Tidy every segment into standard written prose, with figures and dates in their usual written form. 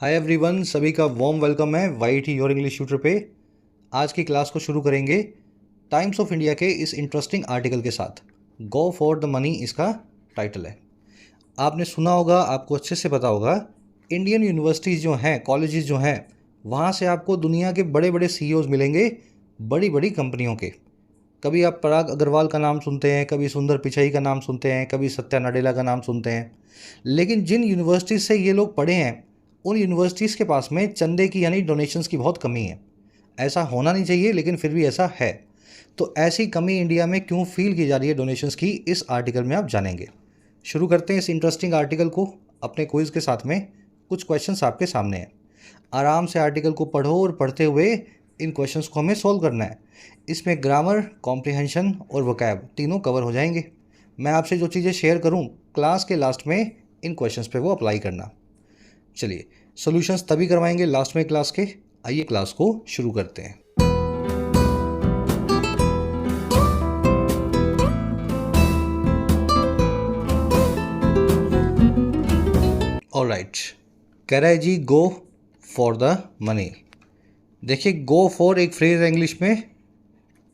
Hi everyone, सभी का warm welcome है वाईटी योर इंग्लिश ट्यूटर पे। आज की क्लास को शुरू करेंगे टाइम्स ऑफ इंडिया के इस इंटरेस्टिंग आर्टिकल के साथ। गो फॉर द मनी इसका टाइटल है। आपने सुना होगा, आपको अच्छे से पता होगा, इंडियन यूनिवर्सिटीज़ जो हैं, कॉलेजेस जो हैं, वहाँ से आपको दुनिया के बड़े बड़े सीईओज मिलेंगे, बड़ी बड़ी कंपनियों के। कभी आप पराग अग्रवाल का नाम सुनते हैं, कभी सुंदर पिचाई का नाम सुनते हैं, कभी सत्या नडेला का नाम सुनते हैं। लेकिन जिन यूनिवर्सिटीज़ से ये लोग पढ़े हैं, उन यूनिवर्सिटीज़ के पास में चंदे की यानी डोनेशंस की बहुत कमी है। ऐसा होना नहीं चाहिए, लेकिन फिर भी ऐसा है। तो ऐसी कमी इंडिया में क्यों फील की जा रही है डोनेशंस की, इस आर्टिकल में आप जानेंगे। शुरू करते हैं इस इंटरेस्टिंग आर्टिकल को अपने क्विज़ के साथ में। कुछ क्वेश्चंस आपके सामने हैं। आराम से आर्टिकल को पढ़ो और पढ़ते हुए इन क्वेश्चंस को हमें सॉल्व करना है। इसमें ग्रामर, कॉम्प्रिहेंशन और वोकैब तीनों कवर हो जाएंगे। मैं आपसे जो चीज़ें शेयर करूं, क्लास के लास्ट में इन क्वेश्चंस पे वो अप्लाई करना। चलिए, सॉल्यूशंस तभी करवाएंगे लास्ट में क्लास के। आइए क्लास को शुरू करते हैं। ऑलराइट, कह रहा है जी गो फॉर द मनी। देखिए, गो फॉर एक फ्रेज है इंग्लिश में।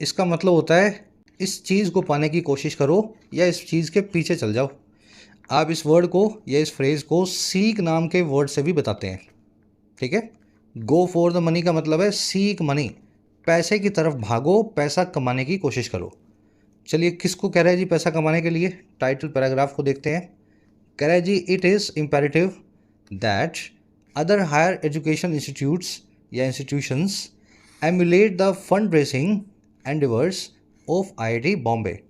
इसका मतलब होता है इस चीज़ को पाने की कोशिश करो या इस चीज़ के पीछे चल जाओ। आप इस वर्ड को या इस फ्रेज को सीक नाम के वर्ड से भी बताते हैं। ठीक है, गो फॉर द मनी का मतलब है सीक मनी, पैसे की तरफ भागो, पैसा कमाने की कोशिश करो। चलिए, किसको कह रहा है जी पैसा कमाने के लिए? टाइटल पैराग्राफ को देखते हैं। कह रहा है जी, it is imperative that other higher education institutes या institutions emulate the fund raising endeavours of IIT Bombay.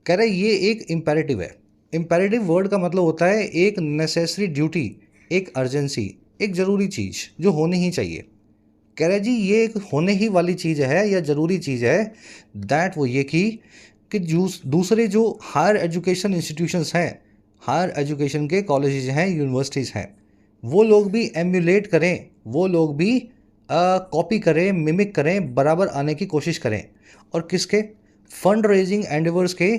कह रहे ये एक इम्पेरेटिव है। इम्पेरेटिव वर्ड का मतलब होता है एक नेसेसरी ड्यूटी, एक अर्जेंसी, एक ज़रूरी चीज़ जो होनी ही चाहिए। कह रहे जी ये एक होने ही वाली चीज़ है या ज़रूरी चीज़ है। दैट वो ये कि दूसरे जो हायर एजुकेशन इंस्टीट्यूशंस हैं, हायर एजुकेशन के कॉलेजेस हैं, यूनिवर्सिटीज़ हैं, वो लोग भी एम्यूलेट करें, वो लोग भी कॉपी करें, मिमिक करें, बराबर आने की कोशिश करें। और किसके? फंड रेजिंग एंडेवर्स के,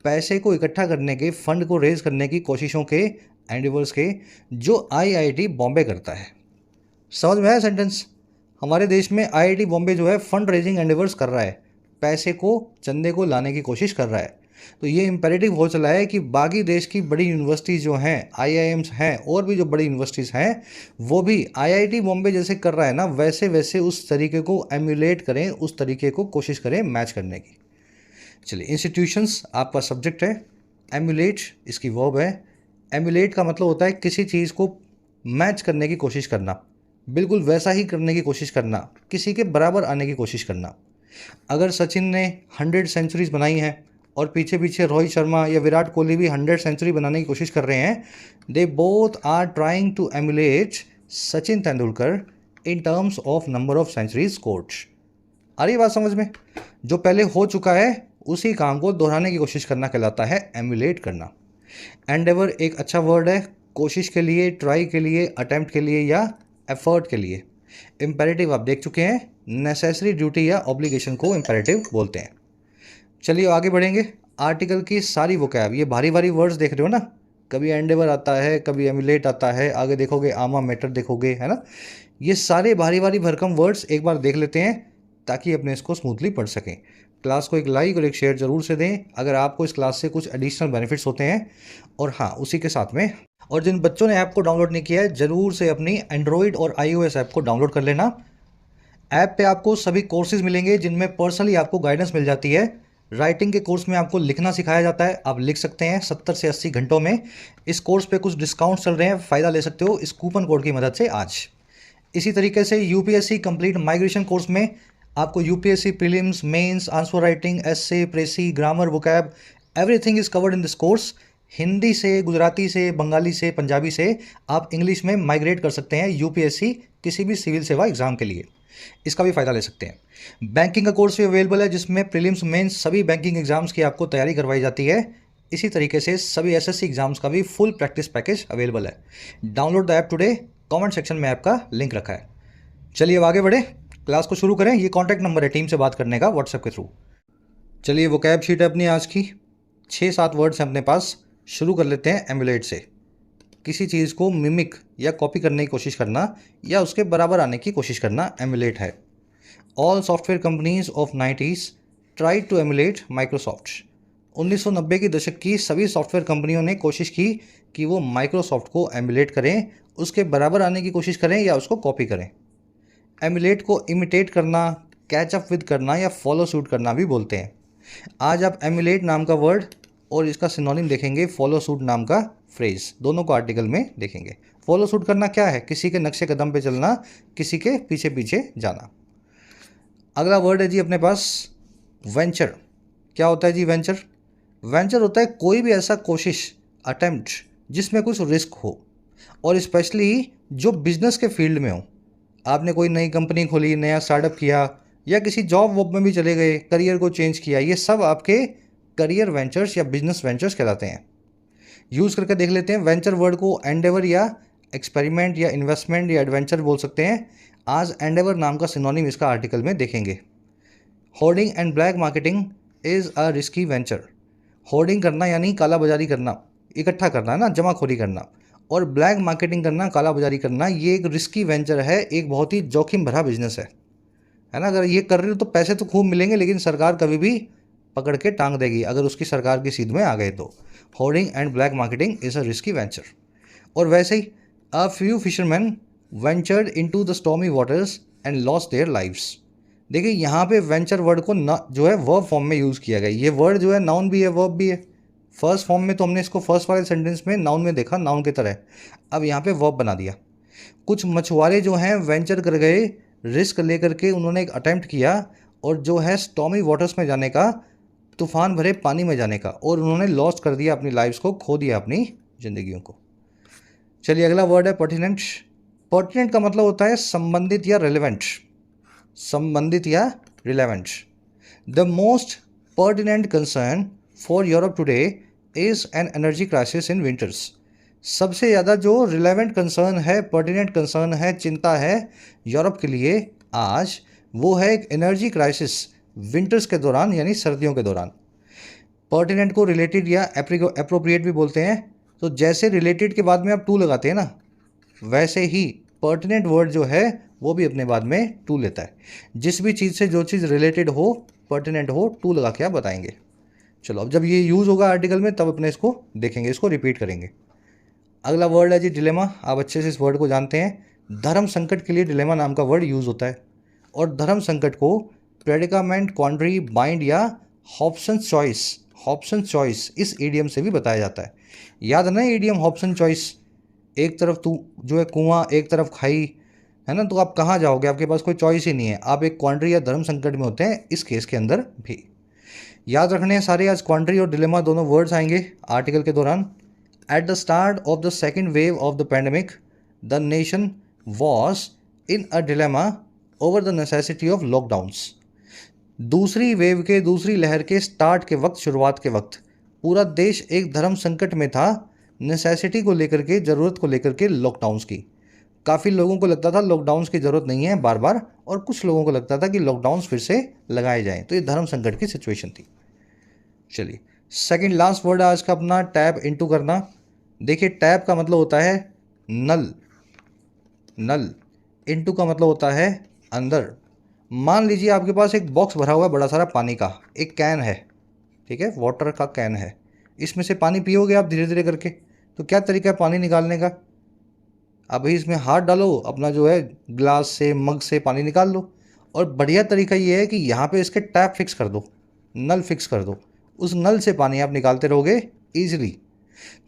पैसे को इकट्ठा करने के, फंड को रेज करने की कोशिशों के, एंडेवर्स के, जो आईआईटी बॉम्बे करता है। समझ में आया सेंटेंस? हमारे देश में आईआईटी बॉम्बे जो है फंड रेजिंग एंडेवर्स कर रहा है, पैसे को, चंदे को लाने की कोशिश कर रहा है। तो ये इम्पेरेटिव हो चला है कि बाकी देश की बड़ी यूनिवर्सिटीज़ जो हैं, आईआईएम्स हैं, और भी जो बड़ी यूनिवर्सिटीज़ हैं, वो भी आईआईटी बॉम्बे जैसे कर रहा है ना, वैसे वैसे उस तरीके को एम्यूलेट करें, उस तरीके को कोशिश करें मैच करने की। चलिए, इंस्टीट्यूशंस आपका सब्जेक्ट है, एम्यूलेट इसकी वर्ब है। एम्यूलेट का मतलब होता है किसी चीज़ को मैच करने की कोशिश करना, बिल्कुल वैसा ही करने की कोशिश करना, किसी के बराबर आने की कोशिश करना। अगर सचिन ने 100 सेंचुरीज बनाई हैं और पीछे पीछे रोहित शर्मा या विराट कोहली भी 100 सेंचुरी बनाने की कोशिश कर रहे हैं, they both are trying to emulate Sachin Tendulkar in terms of number of centuries scored. आ रही बात समझ में? जो पहले हो चुका है उसी काम को दोहराने की कोशिश करना कहलाता है एम्यूलेट करना। एंडेवर एक अच्छा वर्ड है, कोशिश के लिए, ट्राई के लिए, अटेम्प्ट के लिए या एफर्ट के लिए। इम्पेरेटिव आप देख चुके हैं, नेसेसरी ड्यूटी या ऑब्लिगेशन को इम्पेरेटिव बोलते हैं। चलिए आगे बढ़ेंगे। आर्टिकल की सारी वोकैब, ये भारी भारी वर्ड्स देख रहे हो ना, कभी एंडेवर आता है, कभी एम्यूलेट आता है, आगे देखोगे आमा मैटर देखोगे, है ना। ये सारे भारी भारी भरकम वर्ड्स एक बार देख लेते हैं ताकि अपने इसको स्मूथली पढ़ सकें। क्लास को एक लाइक और एक शेयर ज़रूर से दें अगर आपको इस क्लास से कुछ एडिशनल बेनिफिट्स होते हैं। और हाँ, उसी के साथ में, और जिन बच्चों ने ऐप को डाउनलोड नहीं किया है, ज़रूर से अपनी एंड्रॉयड और iOS ऐप को डाउनलोड कर लेना। ऐप पे आपको सभी कोर्सेज मिलेंगे जिनमें पर्सनली आपको गाइडेंस मिल जाती है। राइटिंग के कोर्स में आपको लिखना सिखाया जाता है, आप लिख सकते हैं 70 से 80 घंटों में। इस कोर्स पे कुछ डिस्काउंट चल रहे हैं, फ़ायदा ले सकते हो इस कूपन कोड की मदद से आज। इसी तरीके से यूपीएससी कंप्लीट माइग्रेशन कोर्स में आपको UPSC prelims, mains, answer writing, essay, precis, grammar, vocab, everything is covered in this course. Hindi से, गुजराती से, बंगाली से, पंजाबी से आप इंग्लिश में माइग्रेट कर सकते हैं यूपीएससी किसी भी सिविल सेवा एग्जाम के लिए। इसका भी फ़ायदा ले सकते हैं। बैंकिंग का कोर्स भी अवेलेबल है जिसमें प्रीलिम्स, मेंस, सभी बैंकिंग एग्जाम्स की आपको तैयारी करवाई जाती है। इसी तरीके से सभी एसएससी एग्जाम्स का भी फुल प्रैक्टिस पैकेज अवेलेबल है। Download the app today, comment section में ऐप का लिंक रखा है। चलिए अब आगे बढ़े, क्लास को शुरू करें। ये कॉन्टैक्ट नंबर है टीम से बात करने का व्हाट्सएप के थ्रू। चलिए, वो कैब शीट है अपनी आज की, 6-7 वर्ड्स हैं अपने पास। शुरू कर लेते हैं एम्यूलेट से। किसी चीज़ को मिमिक या कॉपी करने की कोशिश करना या उसके बराबर आने की कोशिश करना एमुलेट है। All software companies of 90s try to emulate Microsoft. 1990 के दशक की सभी सॉफ्टवेयर कंपनियों ने कोशिश की कि वो माइक्रोसॉफ्ट को एमुलेट करें, उसके बराबर आने की कोशिश करें या उसको कॉपी करें। एमुलेट को इमिटेट करना, कैच अप विद करना या फॉलो सूट करना भी बोलते हैं। आज आप एमुलेट नाम का वर्ड और इसका सिनोनिम देखेंगे फॉलो सूट नाम का फ्रेज, दोनों को आर्टिकल में देखेंगे। फॉलो सूट करना क्या है? किसी के नक्शे कदम पे चलना, किसी के पीछे पीछे जाना। अगला वर्ड है जी अपने पास वेंचर। क्या होता है जी वेंचर? वेंचर होता है कोई भी ऐसा कोशिश, अटेम्प्ट जिसमें कुछ रिस्क हो, और स्पेशली जो बिजनेस के फील्ड में हो। आपने कोई नई कंपनी खोली, नया स्टार्टअप किया या किसी जॉब वॉब में भी चले गए, करियर को चेंज किया, ये सब आपके करियर वेंचर्स या बिजनेस वेंचर्स कहलाते हैं। यूज़ करके देख लेते हैं। वेंचर वर्ड को एंडेवर या एक्सपेरिमेंट या इन्वेस्टमेंट या एडवेंचर बोल सकते हैं। आज एंडेवर नाम का सिनोनिम इसका आर्टिकल में देखेंगे। Hoarding and black marketing is a risky venture. Hoarding करना यानी काला बाजारी करना, इकट्ठा करना है ना, जमाखोरी करना, और ब्लैक मार्केटिंग करना, काला बाजारी करना, ये एक रिस्की वेंचर है, एक बहुत ही जोखिम भरा बिजनेस है ना। अगर ये कर रहे हो तो पैसे तो खूब मिलेंगे, लेकिन सरकार कभी भी पकड़ के टांग देगी अगर उसकी सरकार की सीध में आ गए तो। Hoarding and black marketing is a risky venture. और वैसे ही a few fisherman ventured into the stormy waters and lost their lives. देखिए यहाँ पे वेंचर वर्ड को जो है वर्ब फॉर्म में यूज़ किया गया। ये वर्ड जो है नाउन भी है, वर्ब भी है। फर्स्ट फॉर्म में तो हमने इसको फर्स्ट वाले सेंटेंस में नाउन में देखा, नाउन की तरह। अब यहाँ पे वर्ब बना दिया। कुछ मछुआरे जो हैं वेंचर कर गए, रिस्क लेकर के उन्होंने एक अटेम्प्ट किया, और जो है स्टॉर्मी वाटर्स में जाने का, तूफान भरे पानी में जाने का, और उन्होंने लॉस्ट कर दिया अपनी लाइफ्स को, खो दिया अपनी जिंदगियों को। चलिए अगला वर्ड है पर्टिनेंट। पर्टिनेंट का मतलब होता है संबंधित या रेलेवेंट, संबंधित या relevant. The most pertinent concern for Europe today is an energy crisis in winters. सबसे ज़्यादा जो रिलेवेंट कंसर्न है, पर्टिनेंट कंसर्न है, चिंता है यूरोप के लिए आज, वो है एक एनर्जी क्राइसिस विंटर्स के दौरान, यानी सर्दियों के दौरान। पर्टिनेंट को रिलेटेड या एप्रोप्रिएट भी बोलते हैं। तो जैसे रिलेटेड के बाद में आप टू लगाते हैं ना, वैसे ही पर्टिनेंट वर्ड जो है वो भी अपने बाद में टू लेता है। जिस भी चीज़ से जो चीज़ रिलेटेड हो, पर्टिनेंट हो, टू लगा के आप बताएंगे। चलो अब जब ये यूज़ होगा आर्टिकल में तब अपने इसको देखेंगे, इसको रिपीट करेंगे। अगला वर्ड है जी डिलेमा। आप अच्छे से इस वर्ड को जानते हैं। धर्म संकट के लिए डिलेमा नाम का वर्ड यूज़ होता है, और धर्म संकट को प्रेडिकामेंट, क्वांड्री, बाइंड या हॉब्सन चॉइस इस ईडियम से भी बताया जाता है। याद है ना ईडियम हॉब्सन चॉइस? एक तरफ तू जो है कुआं, एक तरफ खाई, है ना, तो आप कहाँ जाओगे? आपके पास कोई चॉइस ही नहीं है, आप एक क्वांड्री या धर्म संकट में होते हैं, इस केस के अंदर भी। याद रखने हैं सारे। आज क्वांड्री और डिलेमा दोनों वर्ड्स आएंगे आर्टिकल के दौरान। At the start of the second wave of the pandemic the nation was in a dilemma over the necessity of lockdowns. दूसरी वेव के, दूसरी लहर के स्टार्ट के वक्त, शुरुआत के वक्त पूरा देश एक धर्म संकट में था, नेसेसिटी को लेकर के, ज़रूरत को लेकर के लॉकडाउन्स की। काफ़ी लोगों को लगता था लॉकडाउन्स की ज़रूरत नहीं है बार बार, और कुछ लोगों को लगता था कि लॉकडाउन्स फिर से लगाए जाएं। तो ये धर्म संकट की सिचुएशन थी। चलिए सेकंड लास्ट वर्ड आज का अपना, टैप इनटू करना। देखिए टैप का मतलब होता है नल, नल। इनटू का मतलब होता है अंदर। मान लीजिए आपके पास एक बॉक्स भरा हुआ है बड़ा सारा पानी का, एक कैन है, ठीक है, वाटर का कैन है। इसमें से पानी पियोगे आप धीरे धीरे करके, तो क्या तरीका है पानी निकालने का? अभी इसमें हाथ डालो, अपना जो है ग्लास से, मग से पानी निकाल लो। और बढ़िया तरीका ये है कि यहाँ पे इसके टैप फिक्स कर दो, नल फिक्स कर दो, उस नल से पानी आप निकालते रहोगे ईजिली।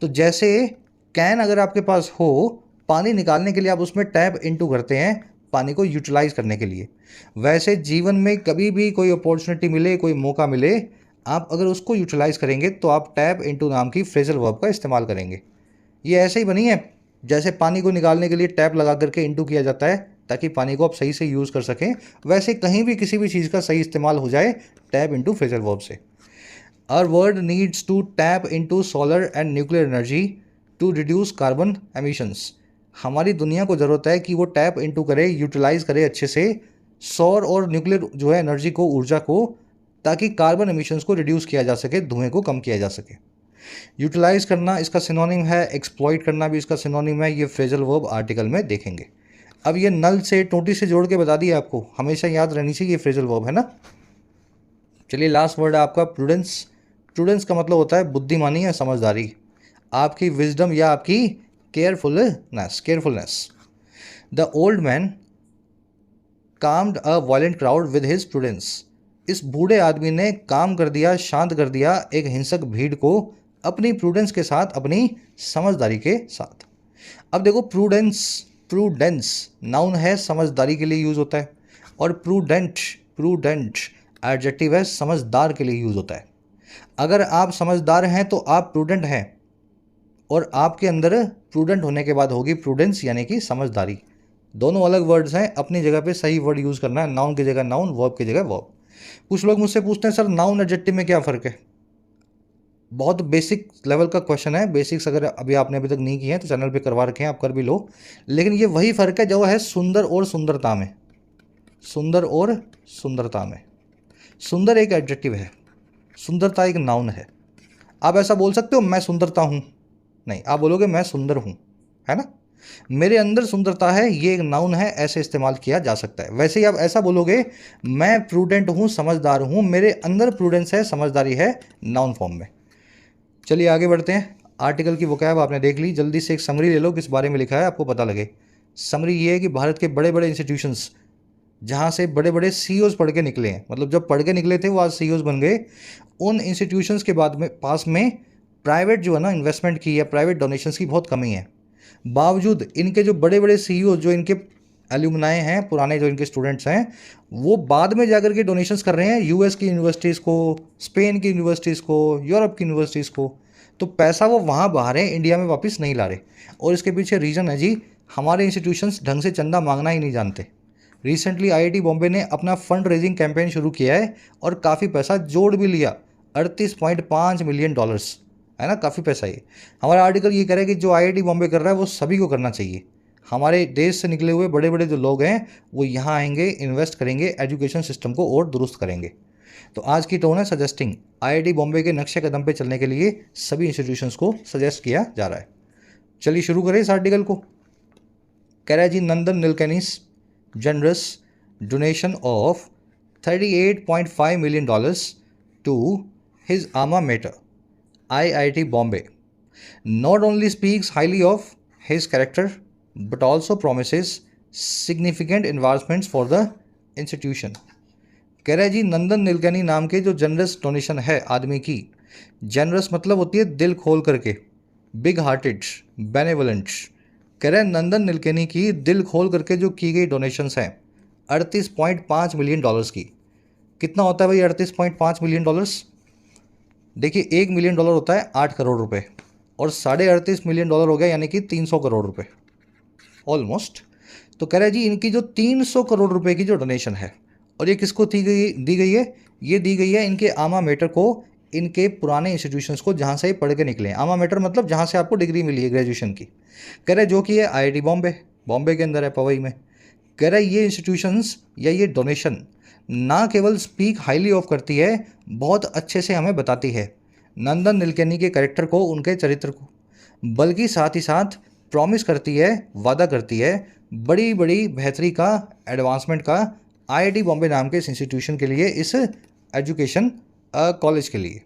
तो जैसे कैन अगर आपके पास हो, पानी निकालने के लिए आप उसमें टैप इनटू करते हैं, पानी को यूटिलाइज करने के लिए। वैसे जीवन में कभी भी कोई अपॉर्चुनिटी मिले, कोई मौका मिले, आप अगर उसको यूटिलाइज करेंगे तो आप टैप इनटू नाम की फ्रेजल वर्ब का इस्तेमाल करेंगे। ये ऐसे ही बनी है जैसे पानी को निकालने के लिए टैप लगा करके इनटू किया जाता है ताकि पानी को आप सही से यूज़ कर सकें, वैसे कहीं भी किसी भी चीज़ का सही इस्तेमाल हो जाए टैप इनटू फ्रेजल वर्ब से। Our world needs to tap into solar and nuclear energy to reduce carbon emissions. हमारी दुनिया को ज़रूरत है कि वो टैप इनटू करे, यूटिलाइज करे अच्छे से सौर और न्यूक्लियर जो है एनर्जी को, ऊर्जा को, ताकि कार्बन एमिशंस को रिड्यूस किया जा सके, धुएं को कम किया जा सके। यूटिलाइज करना इसका सिनोनिम है, एक्सप्लॉइट करना भी इसका सिनोनिम है, ये फ्रेजल वर्ब आर्टिकल में देखेंगे। अब ये नल से टोटी से जोड़ के बता दिया आपको, हमेशा याद रहनी चाहिए ये फ्रेजल वर्ब है ना। चलिए लास्ट वर्ड है आपका प्रूडेंस। प्रूडेंस का मतलब होता है बुद्धिमानी या समझदारी, आपकी विजडम या आपकी carefulness. The old man calmed a violent crowd with his prudence. इस बूढ़े आदमी ने काम कर दिया, शांत कर दिया एक हिंसक भीड़ को अपनी प्रूडेंस के साथ, अपनी समझदारी के साथ। अब देखो प्रूडेंस नाउन है, समझदारी के लिए यूज होता है, और प्रूडेंट एडजेक्टिव है, समझदार के लिए यूज होता है। अगर आप समझदार हैं तो आप प्रूडेंट हैं, और आपके अंदर प्रूडेंट होने के बाद होगी प्रूडेंस यानी कि समझदारी। दोनों अलग वर्ड्स हैं, अपनी जगह पे सही वर्ड यूज़ करना है, नाउन की जगह नाउन, वर्ब की जगह वर्ब। कुछ लोग मुझसे पूछते हैं सर नाउन एडजेक्टिव में क्या फ़र्क है। बहुत बेसिक लेवल का क्वेश्चन है, बेसिक्स अगर अभी आपने अभी तक नहीं किए हैं तो चैनल पे करवा रखे हैं, आप कर भी लो। लेकिन ये वही फ़र्क है जो है सुंदर और सुंदरता में। सुंदर और सुंदरता में, सुंदर एक एडजेक्टिव है, सुंदरता एक नाउन है। आप ऐसा बोल सकते हो मैं सुंदरता हूँ, नहीं, आप बोलोगे मैं सुंदर हूँ, है ना। मेरे अंदर सुंदरता है, ये एक नाउन है, ऐसे इस्तेमाल किया जा सकता है। वैसे ही आप ऐसा बोलोगे मैं प्रूडेंट हूँ, समझदार हूँ, मेरे अंदर प्रूडेंस है, समझदारी है, नाउन फॉर्म में। चलिए आगे बढ़ते हैं। आर्टिकल की वोकैब आपने देख ली, जल्दी से एक समरी ले लो किस बारे में लिखा है आपको पता लगे। समरी ये है कि भारत के बड़े बड़े इंस्टीट्यूशंस जहाँ से बड़े बड़े सीईओज पढ़ के निकले हैं, मतलब जब पढ़ के निकले थे वो आज सीईओज बन गए, उन इंस्टीट्यूशंस के बाद में पास में प्राइवेट जो है ना इन्वेस्टमेंट की या प्राइवेट डोनेशंस की बहुत कमी है। बावजूद इनके जो बड़े बड़े सीईओ जो इनके एल्यूमनाई हैं, पुराने जो इनके स्टूडेंट्स हैं, वो बाद में जाकर के डोनेशंस कर रहे हैं यूएस की यूनिवर्सिटीज़ को, स्पेन की यूनिवर्सिटीज़ को, यूरोप की यूनिवर्सिटीज़ को। तो पैसा वो वहाँ बहा रहे हैं, इंडिया में वापस नहीं ला रहे। और इसके पीछे रीज़न है जी, हमारे इंस्टीट्यूशंस ढंग से चंदा मांगना ही नहीं जानते। रिसेंटली आईआईटी बॉम्बे ने अपना फंड रेजिंग कैंपेन शुरू किया है और काफ़ी पैसा जोड़ भी लिया, 38.5 मिलियन डॉलर्स, है ना, काफ़ी पैसा। ये हमारा आर्टिकल ये कह रहा है कि जो आईआईटी बॉम्बे कर रहा है वो सभी को करना चाहिए। हमारे देश से निकले हुए बड़े बड़े जो लोग हैं वो यहाँ आएंगे, इन्वेस्ट करेंगे, एजुकेशन सिस्टम को और दुरुस्त करेंगे। तो आज की टोन है सजेस्टिंग। आईआईटी बॉम्बे के नक्शे कदम पे चलने के लिए सभी इंस्टीट्यूशंस को सजेस्ट किया जा रहा है। चलिए शुरू करें इस आर्टिकल को। कह रहा है जी नंदन नीलकनीस generous donation of $38.5 million to his alma mater, IIT Bombay, not only speaks highly of his character but also promises significant advancements for the institution. कह रहा है जी नंदन नीलकनी नाम के जो जनरस डोनेशन है आदमी की, जनरस मतलब होती है दिल खोल करके, बिग हार्टेड, बेनेवलेंट। कह रहे हैं नंदन नीलकनी की दिल खोल करके जो की गई डोनेशंस हैं 38.5 मिलियन डॉलर्स की। कितना होता है भाई 38.5 मिलियन डॉलर्स? देखिए 1 मिलियन डॉलर होता है 8 करोड़ रुपए, और 38.5 मिलियन डॉलर हो गया यानी कि 300 करोड़ रुपए ऑलमोस्ट। तो कह रहे हैं जी इनकी जो 300 करोड़ रुपए की जो डोनेशन है, और ये किसको दी गई है? ये दी गई है इनके आमा मेटर को, इनके पुराने इंस्टीट्यूशंस को जहाँ से पढ़ के निकले हैं। आमा मेटर मतलब जहाँ से आपको डिग्री मिली है ग्रेजुएशन की। कह रहे जो कि है आईआईटी बॉम्बे के अंदर है, पवई में। कह रहे ये इंस्टीट्यूशंस या ये डोनेशन ना केवल स्पीक हाईली ऑफ करती है, बहुत अच्छे से हमें बताती है नंदन नीलकनी के कैरेक्टर को, उनके चरित्र को, बल्कि साथ ही साथ प्रॉमिस करती है, वादा करती है बड़ी बड़ी बेहतरी का, एडवांसमेंट का आईआईटी बॉम्बे नाम के इस इंस्टीट्यूशन के लिए, इस एजुकेशन कॉलेज के लिए।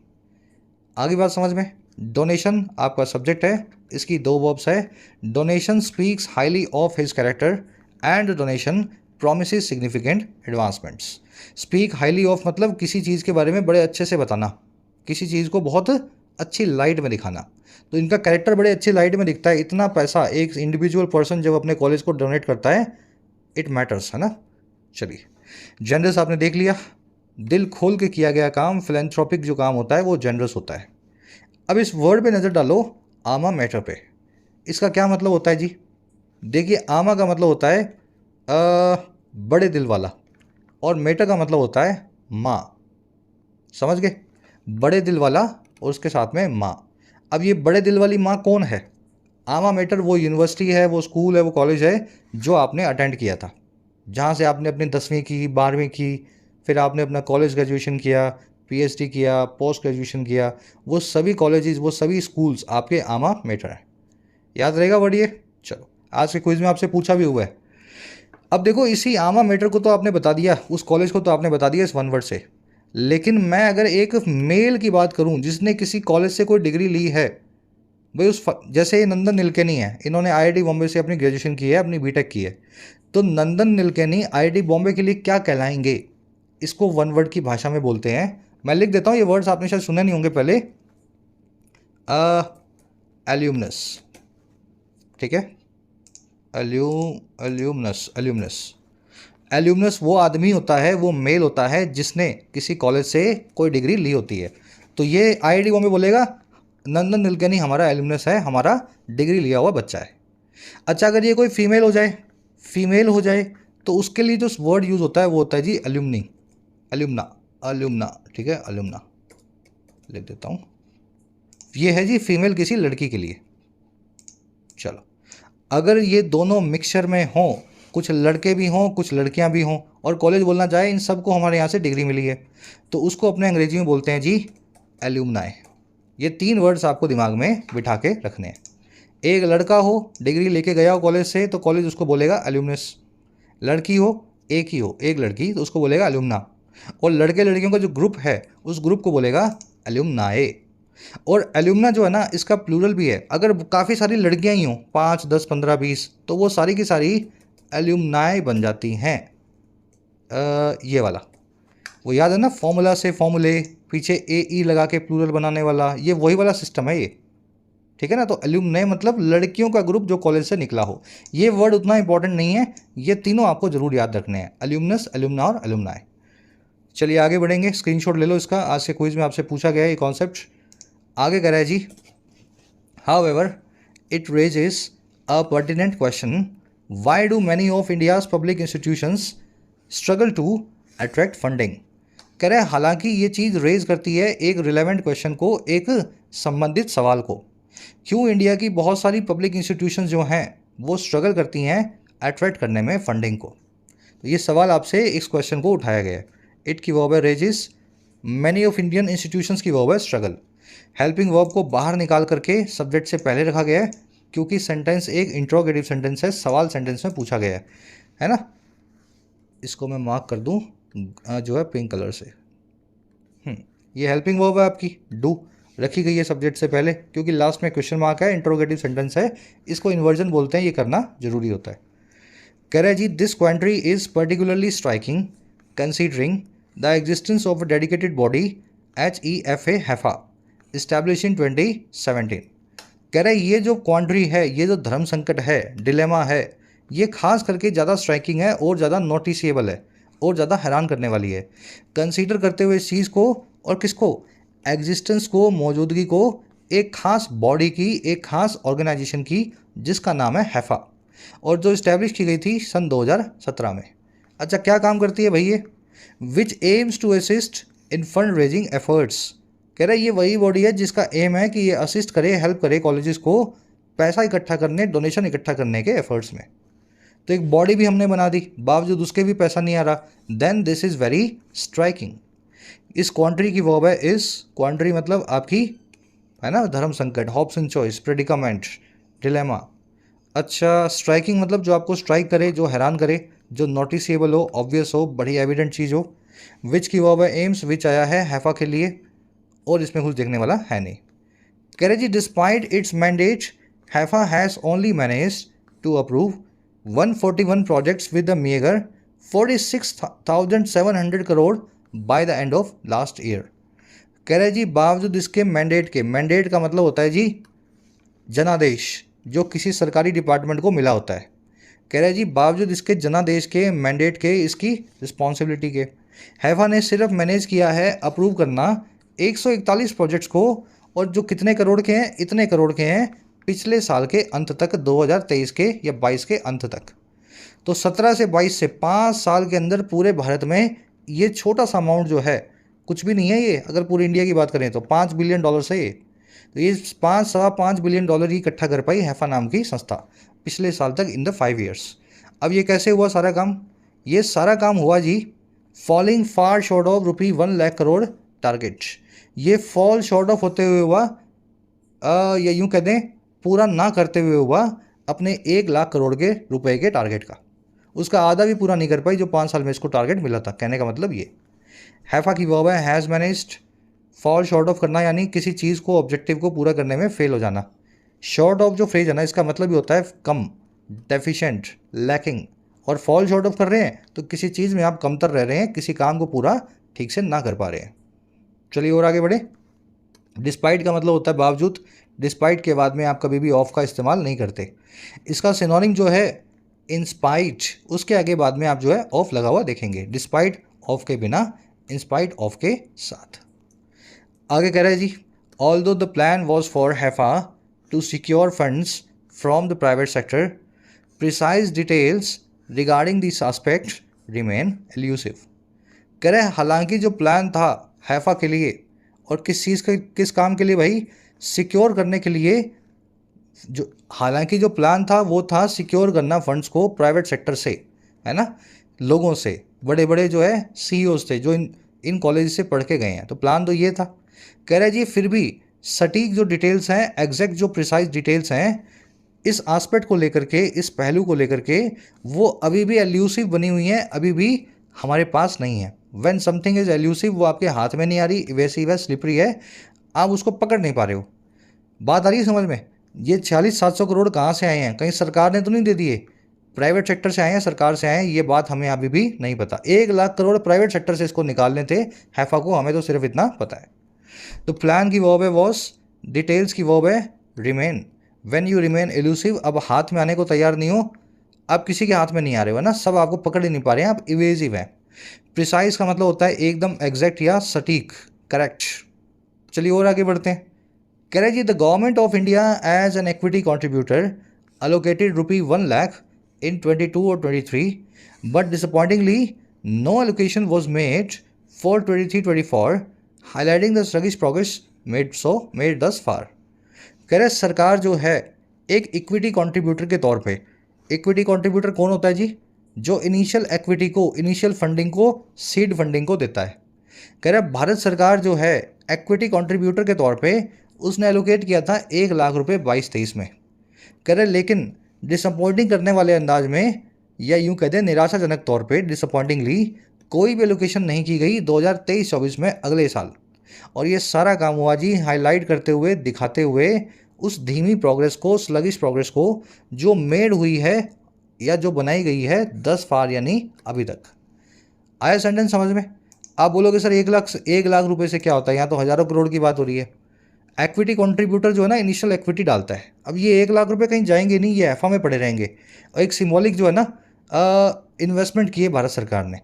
आगे बात समझ में। डोनेशन आपका सब्जेक्ट है, इसकी 2 वर्ब्स है। Donation speaks highly of his character and donation promises significant advancements. Speak highly of मतलब किसी चीज़ के बारे में बड़े अच्छे से बताना, किसी चीज़ को बहुत अच्छी लाइट में दिखाना। तो इनका कैरेक्टर बड़े अच्छी लाइट में दिखता है। इतना पैसा एक इंडिविजुअल पर्सन जब अपने कॉलेज को डोनेट करता है, इट मैटर्स, है ना। चलिए जनरस आपने देख लिया, दिल खोल के किया गया काम, फिलैंथ्रोपिक जो काम होता है वो जनरस होता है। अब इस वर्ड पे नज़र डालो, आमा मैटर पे। इसका क्या मतलब होता है जी? देखिए आमा का मतलब होता है बड़े दिल वाला, और मैटर का मतलब होता है माँ। समझ गए? बड़े दिल वाला और उसके साथ में माँ। अब ये बड़े दिल वाली माँ कौन है? आमा मैटर वो यूनिवर्सिटी है, वो स्कूल है, वो कॉलेज है जो आपने अटेंड किया था, जहाँ से आपने अपनी 10वीं की, 12वीं की, फिर आपने अपना कॉलेज ग्रेजुएशन किया, पीएचडी किया, पोस्ट ग्रेजुएशन किया, वो सभी कॉलेजेस, वो सभी स्कूल्स आपके आमा मेटर हैं। याद रहेगा वर्ड ये। चलो, आज के क्विज में आपसे पूछा भी हुआ है। अब देखो, इसी आमा मेटर को तो आपने बता दिया, उस कॉलेज को तो आपने बता दिया इस वन वर्ड से, लेकिन मैं अगर एक मेल की बात करूं जिसने किसी कॉलेज से कोई डिग्री ली है, भाई जैसे नंदन नीलकेनी है, इन्होंने आईआईटी बॉम्बे से अपनी ग्रेजुएशन की है, अपनी बीटेक की है, तो नंदन नीलकेनी आईआईटी बॉम्बे के लिए क्या कहलाएंगे? इसको वन वर्ड की भाषा में बोलते हैं। मैं लिख देता हूँ, ये वर्ड्स आपने शायद सुने नहीं होंगे पहले। एल्यूमनस, ठीक है, एल्यूमनस। एल्यूमनस वो आदमी होता है, वो मेल होता है जिसने किसी कॉलेज से कोई डिग्री ली होती है। तो ये आईआईटी बॉम्बे बोलेगा नंदन नीलकेनी हमारा एल्यूमनस है, हमारा डिग्री लिया हुआ बच्चा है। अच्छा, अगर ये कोई फीमेल हो जाए तो उसके लिए जो वर्ड यूज़ होता है वो होता है जी एल्यूमनी, एल्यूमना, ठीक है, एल्यूमना लिख देता हूँ। ये है जी फीमेल किसी लड़की के लिए। चलो, अगर ये दोनों मिक्सचर में हों, कुछ लड़के भी हों, कुछ लड़कियां भी हों, और कॉलेज बोलना चाहे इन सबको हमारे यहाँ से डिग्री मिली है, तो उसको अपने अंग्रेजी में बोलते हैं जी एल्यूमनाई। ये 3 वर्ड्स आपको दिमाग में बिठा के रखने हैं। एक लड़का हो, डिग्री लेके गया हो कॉलेज से, तो कॉलेज उसको बोलेगा एल्यूमनस। लड़की हो, एक लड़की, तो उसको बोलेगा एल्यूमना। और लड़के लड़कियों का जो ग्रुप है उस ग्रुप को बोलेगा एल्यूमनाए। और एल्यूमना जो है ना, इसका प्लूरल भी है। अगर काफ़ी सारी लड़कियां ही हों, 5, 10, 15, 20, तो वो सारी की सारी एल्यूमनाए बन जाती हैं। ये वाला वो याद है ना, फॉर्मूला से फॉर्मूले, पीछे ए ई लगा के प्लूरल बनाने वाला, ये वही वाला सिस्टम है ये, ठीक है ना। तो एल्यूमनाए मतलब लड़कियों का ग्रुप जो कॉलेज से निकला हो। ये वर्ड उतना इंपॉर्टेंट नहीं है, ये तीनों आपको जरूर याद रखने हैं, एल्यूमनस, एल्यूमना और एल्यूमनाए। चलिए आगे बढ़ेंगे, स्क्रीनशॉट ले लो इसका। आज के क्विज में आपसे पूछा गया है ये कॉन्सेप्ट। आगे कह रहा है जी, however it raises a pertinent question, why do many of India's public institutions struggle to attract funding. कह रहे हैं हालांकि ये चीज़ रेज करती है एक रिलेवेंट क्वेश्चन को, एक संबंधित सवाल को, क्यों इंडिया की बहुत सारी पब्लिक इंस्टीट्यूशंस जो हैं वो स्ट्रगल करती हैं अट्रैक्ट करने में फंडिंग को। तो ये सवाल आपसे इस क्वेश्चन को उठाया गया है। इट की वर्ब है रेजिस, मैनी ऑफ इंडियन इंस्टीट्यूशंस की वर्ब है स्ट्रगल। हेल्पिंग वर्ब को बाहर निकाल करके सब्जेक्ट से पहले रखा गया है, क्योंकि सेंटेंस एक इंट्रोगेटिव सेंटेंस है, सवाल सेंटेंस में पूछा गया है ना। इसको मैं मार्क कर दूं जो है पिंक कलर से। ये हेल्पिंग वर्ब है आपकी, डू रखी गई है सब्जेक्ट से पहले, क्योंकि लास्ट में क्वेश्चन मार्क है, इंट्रोगेटिव सेंटेंस है, इसको इन्वर्जन बोलते हैं, ये करना जरूरी होता है। कह रहे जी, this quandary is particularly striking considering the existence of a dedicated body HEFA HEFA establish in 2017। कह रहे ये जो क्वांट्री है, ये जो धर्म संकट है, डिलेमा है, ये खास करके ज़्यादा स्ट्राइकिंग है और ज़्यादा नोटिसेबल है और ज़्यादा हैरान करने वाली है। कंसीडर करते हुए इस चीज़ को, और किसको, एग्जिस्टेंस को, मौजूदगी को, एक खास बॉडी की, एक खास ऑर्गेनाइजेशन की जिसका नाम है हैफा, और जो इस्टेब्लिश की गई थी सन 2017 में। अच्छा, क्या काम करती है भाई ये? Which aims to assist in fundraising efforts. कह रहा है ये वही बॉडी है जिसका एम है कि ये असिस्ट करे, हेल्प करे कॉलेजेस को पैसा इकट्ठा करने, डोनेशन इकट्ठा करने के एफर्ट्स में। तो एक बॉडी भी हमने बना दी, बावजूद उसके भी पैसा नहीं आ रहा। Then this is very striking. इस क्वांट्री की वर्ब है इस, क्वांट्री मतलब आपकी है ना, धर्म संकट, हॉप्सन चॉइस, प्रेडिकामेंट, डिलेमा। अच्छा, स्ट्राइकिंग मतलब जो आपको स्ट्राइक करे, जो हैरान करे, जो नोटिसेबल हो, ऑब्वियस हो, बड़ी एविडेंट चीज़ हो। विच की वर्ब है एम्स, विच आया है हैफा के लिए, और इसमें कुछ देखने वाला है नहीं। कह रहे जी, despite its mandate HEFA has only manage to approve 141 projects with the meagre 46,700 crore by the end of last year. कह रहे जी, बावजूद इसके मैंडेट के, मैंडेट का मतलब होता है जी जनादेश, जो किसी सरकारी डिपार्टमेंट को मिला होता है। कह रहे जी, बावजूद इसके जनादेश के, मैंडेट के, इसकी रिस्पॉन्सिबिलिटी के, हैफा ने सिर्फ मैनेज किया है अप्रूव करना 141 प्रोजेक्ट्स को, और जो कितने करोड़ के हैं, इतने करोड़ के हैं पिछले साल के अंत तक, 2023 के या 22 के अंत तक। तो 17 से 22 से 5 साल के अंदर पूरे भारत में ये छोटा सा अमाउंट जो है, कुछ भी नहीं है ये, अगर पूरी इंडिया की बात करें तो $5 बिलियन है ये। तो ये 5.5 बिलियन डॉलर ही इकट्ठा कर पाई हैफा नाम की संस्था पिछले साल तक, इन द 5 ईयर्स। अब ये कैसे हुआ सारा काम? ये सारा काम हुआ जी falling far short of ₹1 lakh crore target. ये फॉल शॉर्ट ऑफ होते हुए हुआ या यूँ कह दें पूरा ना करते हुए हुआ अपने 1 लाख करोड़ के रुपए के टारगेट का। उसका आधा भी पूरा नहीं कर पाई जो 5 साल में इसको टारगेट मिला था। कहने का मतलब ये हैफा की वर्ब है has managed. Fall short of करना यानी किसी चीज़ को ऑब्जेक्टिव को पूरा करने में फेल हो जाना। शॉर्ट ऑफ जो फ्रेज है ना इसका मतलब भी होता है कम, डेफिशिएंट, लैकिंग। और फॉल शॉर्ट ऑफ कर रहे हैं तो किसी चीज़ में आप कमतर रह रहे हैं, किसी काम को पूरा ठीक से ना कर पा रहे हैं। चलिए और आगे बढ़े। डिस्पाइट का मतलब होता है बावजूद। डिस्पाइट के बाद में आप कभी भी ऑफ का इस्तेमाल नहीं करते। इसका सिनोनिम जो है इंस्पाइट, उसके आगे बाद में आप जो है ऑफ लगा हुआ देखेंगे। डिस्पाइट ऑफ के बिना, इंस्पाइट ऑफ के साथ। आगे कह रहे हैं जी although the plan was for HEFA to secure funds from the private sector, precise details regarding this aspect remain elusive. कह रहे हालांकि जो प्लान था हैफा के लिए, और किस चीज़ के किस काम के लिए भाई, सिक्योर करने के लिए। जो हालांकि जो प्लान था वो था सिक्योर करना फंड्स को प्राइवेट सेक्टर से, है ना, लोगों से, बड़े बड़े जो है सीईओज थे जो इन कॉलेज से पढ़ के गए हैं, तो प्लान तो ये था। कह रहे जी फिर भी सटीक जो डिटेल्स हैं, एग्जैक्ट जो प्रिसाइज डिटेल्स हैं इस आस्पेक्ट को लेकर के, इस पहलू को लेकर के, वो अभी भी एल्यूसिव बनी हुई हैं, अभी भी हमारे पास नहीं है। व्हेन समथिंग इज एल्यूसिव, वो आपके हाथ में नहीं आ रही, इवेसिव है, स्लिपरी है, आप उसको पकड़ नहीं पा रहे हो। बात आ रही है समझ में। ये 46-700 करोड़ कहाँ से आए हैं? कहीं सरकार ने तो नहीं दे दिए, प्राइवेट सेक्टर से आए हैं, सरकार से आए हैं, ये बात हमें अभी भी नहीं पता। 1 लाख करोड़ प्राइवेट सेक्टर से इसको निकालने थे हैफा को, हमें तो सिर्फ इतना पता है। तो प्लान की वर्ब है वॉज, डिटेल्स की वर्ब है remain. When you remain elusive, अब हाथ में आने को तैयार नहीं हो, अब किसी के हाथ में नहीं आ रहे हो ना, सब आपको पकड़ ही नहीं पा रहे हैं, आप इवेजिव हैं। प्रिसाइज का मतलब होता है एकदम एग्जैक्ट या सटीक, करेक्ट। चलिए और आगे बढ़ते हैं। कह रहे जी the government of India as an equity contributor allocated rupee 1 lakh in 22 or 23, but disappointingly no allocation was made for 23-24, highlighting the sluggish progress made thus far। कह रहे सरकार जो है एक इक्विटी कंट्रीब्यूटर के तौर पे, इक्विटी कंट्रीब्यूटर कौन होता है जी? जो इनिशियल इक्विटी को, इनिशियल फंडिंग को, सीड फंडिंग को देता है। कह रहे भारत सरकार जो है इक्विटी कंट्रीब्यूटर के तौर पे उसने एलोकेट किया था 1 लाख रुपए 22-23 में। कह रहे लेकिन डिसअपॉइंटिंग करने वाले अंदाज में, या यूं कहते हैं निराशाजनक तौर पे, डिसअपॉइंटिंगली कोई भी एलोकेशन नहीं की गई 2023-24 में, अगले साल। और ये सारा काम हुआ जी हाईलाइट करते हुए, दिखाते हुए उस धीमी प्रोग्रेस को, स्लगिश प्रोग्रेस को जो मेड हुई है या जो बनाई गई है 10 फार, यानी अभी तक। आया सेंटेंस समझ में? आप बोलोगे सर 1 लाख रुपए से क्या होता है, यहाँ तो हज़ारों करोड़ की बात हो रही है। इक्विटी कंट्रीब्यूटर जो है ना इनिशियल इक्विटी डालता है। अब ये 1 लाख रुपए कहीं जाएंगे नहीं, ये एफा में पड़े रहेंगे। और एक सिंबॉलिक जो है ना इन्वेस्टमेंट की है भारत सरकार ने।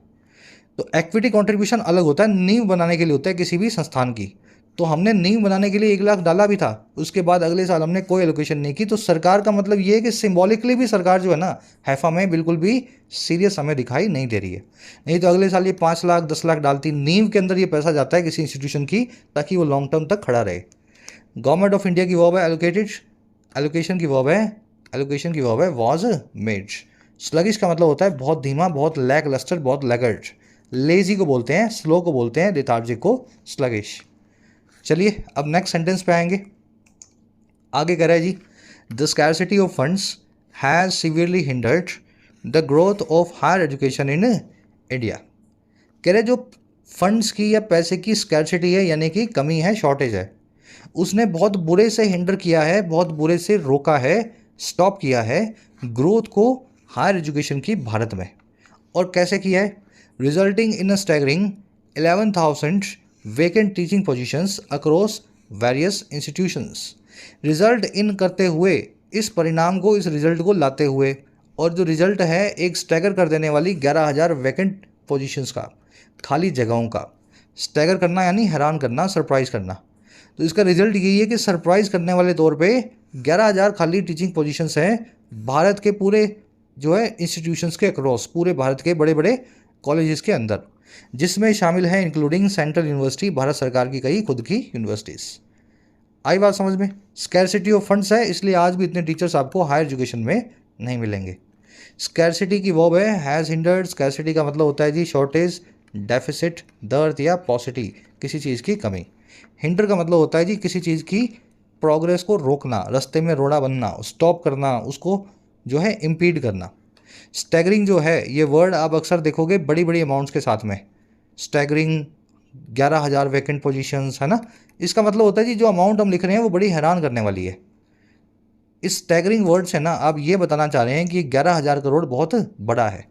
तो इक्विटी कंट्रीब्यूशन अलग होता है, नींव बनाने के लिए होता है किसी भी संस्थान की। तो हमने नींव बनाने के लिए 1 लाख डाला भी था, उसके बाद अगले साल हमने कोई एलोकेशन नहीं की। तो सरकार का मतलब ये है कि सिंबॉलिकली भी सरकार जो है ना हैफा में बिल्कुल भी सीरियस हमें दिखाई नहीं दे रही है। नहीं तो अगले साल ये 5 लाख 10 लाख डालती, नींव के अंदर ये पैसा जाता है किसी इंस्टीट्यूशन की, ताकि वो लॉन्ग टर्म तक खड़ा रहे। गवर्नमेंट ऑफ इंडिया की वर्ब है एलोकेटेड, एलोकेशन की वर्ब है वॉज मेड। स्लगिश का मतलब होता है बहुत धीमा, बहुत लैक लस्टर, बहुत लैगर्ड। लेजी को बोलते हैं, स्लो को बोलते हैं, लेथार्जिक को स्लगिश। चलिए अब नेक्स्ट सेंटेंस पे आएंगे। आगे कह रहा है जी the scarcity of funds has severely hindered the growth of higher education in India. कह रहे जो फंड्स की या पैसे की स्कैरसिटी है, यानी कि कमी है, शॉर्टेज है, उसने बहुत बुरे से हिंडर किया है, बहुत बुरे से रोका है, स्टॉप किया है ग्रोथ को हायर एजुकेशन की भारत में। और कैसे किया है? Resulting in a staggering 11,000 vacant teaching positions across various institutions. Result in करते हुए, इस परिणाम को, इस रिजल्ट को लाते हुए, और जो रिजल्ट है एक स्टैगर कर देने वाली 11,000 वैकेंट पोजीशंस का, खाली जगहों का। स्टैगर करना यानी हैरान करना, सरप्राइज करना। तो इसका रिजल्ट यही है कि सरप्राइज करने वाले तौर पे 11,000 खाली टीचिंग पोजीशंस हैं भारत के पूरे जो है इंस्टीट्यूशंस के अक्रॉस, पूरे भारत के बड़े बड़े कॉलेजेस के अंदर, जिसमें शामिल है इंक्लूडिंग सेंट्रल यूनिवर्सिटी, भारत सरकार की कई खुद की यूनिवर्सिटीज़। आई बात समझ में? स्कैरसिटी ऑफ फंड्स है, इसलिए आज भी इतने टीचर्स आपको हायर एजुकेशन में नहीं मिलेंगे। स्कैरसिटी की वर्ब है हैज़ हिंडर्ड। स्कैरसिटी का मतलब होता है जी शॉर्टेज, डेफिसिट, दर्द या पॉसिटी, किसी चीज़ की कमी। हिंडर का मतलब होता है जी किसी चीज़ की प्रोग्रेस को रोकना, रास्ते में रोड़ा बनना, स्टॉप करना, उसको जो है इम्पीड करना। स्टैगरिंग जो है ये वर्ड आप अक्सर देखोगे बड़ी बड़ी अमाउंट्स के साथ में। स्टैगरिंग 11,000 वैकेंट पोजीशंस, है ना। इसका मतलब होता है जी जो अमाउंट हम लिख रहे हैं वो बड़ी हैरान करने वाली है। इस स्टैगरिंग वर्ड से ना आप ये बताना चाह रहे हैं कि 11,000 करोड़ बहुत बड़ा है।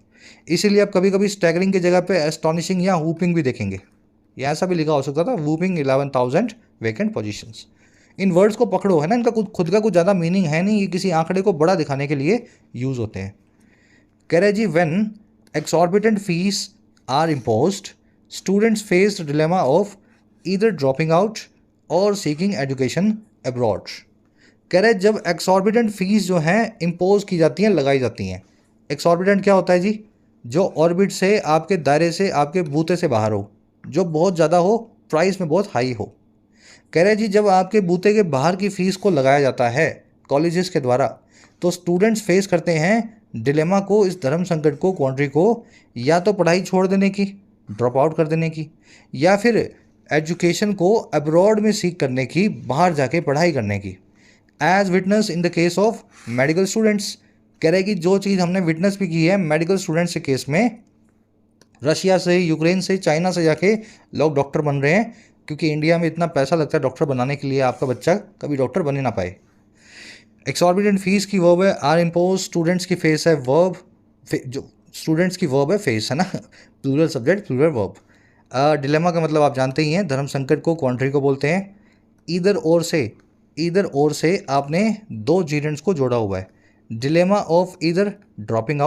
इसीलिए आप कभी कभी स्टैगरिंग की जगह पे एस्टॉनिशिंग या वूपिंग भी देखेंगे। या ऐसा भी लिखा हो सकता था, वूपिंग 11,000 वैकेंट पोजीशंस। इन वर्ड्स को पकड़ो, है ना, इनका खुद का कुछ ज़्यादा मीनिंग है नहीं, ये किसी आंकड़े को बड़ा दिखाने के लिए यूज़ होते हैं। कह रहे जी when exorbitant fees are imposed, students face the dilemma of either dropping out और सीकिंग एजुकेशन अब्रॉड। कह रहे जब एक्सॉर्बिटेंट फीस जो हैं इम्पोज की जाती हैं, लगाई जाती हैं। एक्सॉर्बिटेंट क्या होता है जी? जो ऑर्बिट से, आपके दायरे से, आपके बूते से बाहर हो, जो बहुत ज़्यादा हो, प्राइस में बहुत हाई हो। कह रहे जी जब आपके बूते के बाहर की फ़ीस को लगाया जाता है कॉलेजेस के द्वारा, तो स्टूडेंट्स फेस करते हैं डिलेमा को, इस धर्म संकट को, क्वांट्री को, या तो पढ़ाई छोड़ देने की, ड्रॉप आउट कर देने की, या फिर एजुकेशन को अब्रॉड में सीख करने की, बाहर जाके पढ़ाई करने की। As witness in the case of medical students. कह रहे कि जो चीज़ हमने विटनेस भी की है मेडिकल स्टूडेंट्स के केस में, रशिया से, यूक्रेन से, चाइना से जाके लोग डॉक्टर बन रहे हैं, क्योंकि इंडिया में इतना पैसा लगता है डॉक्टर बनाने के लिए, आपका बच्चा कभी डॉक्टर बने ना पाए। एक्सॉर्बिटेंट फीस की वर्ब है आर इम्पोज, स्टूडेंट्स की फेस है वर्ब, जो स्टूडेंट्स की वर्ब है फेस, है ना, plural subject plural verb. Dilemma का मतलब आप जानते ही हैं, धर्म संकट को, क्वांट्री को बोलते हैं। ईदर और से आपने दो जीरेंट्स को जोड़ा हुआ है। Dilemma of either dropping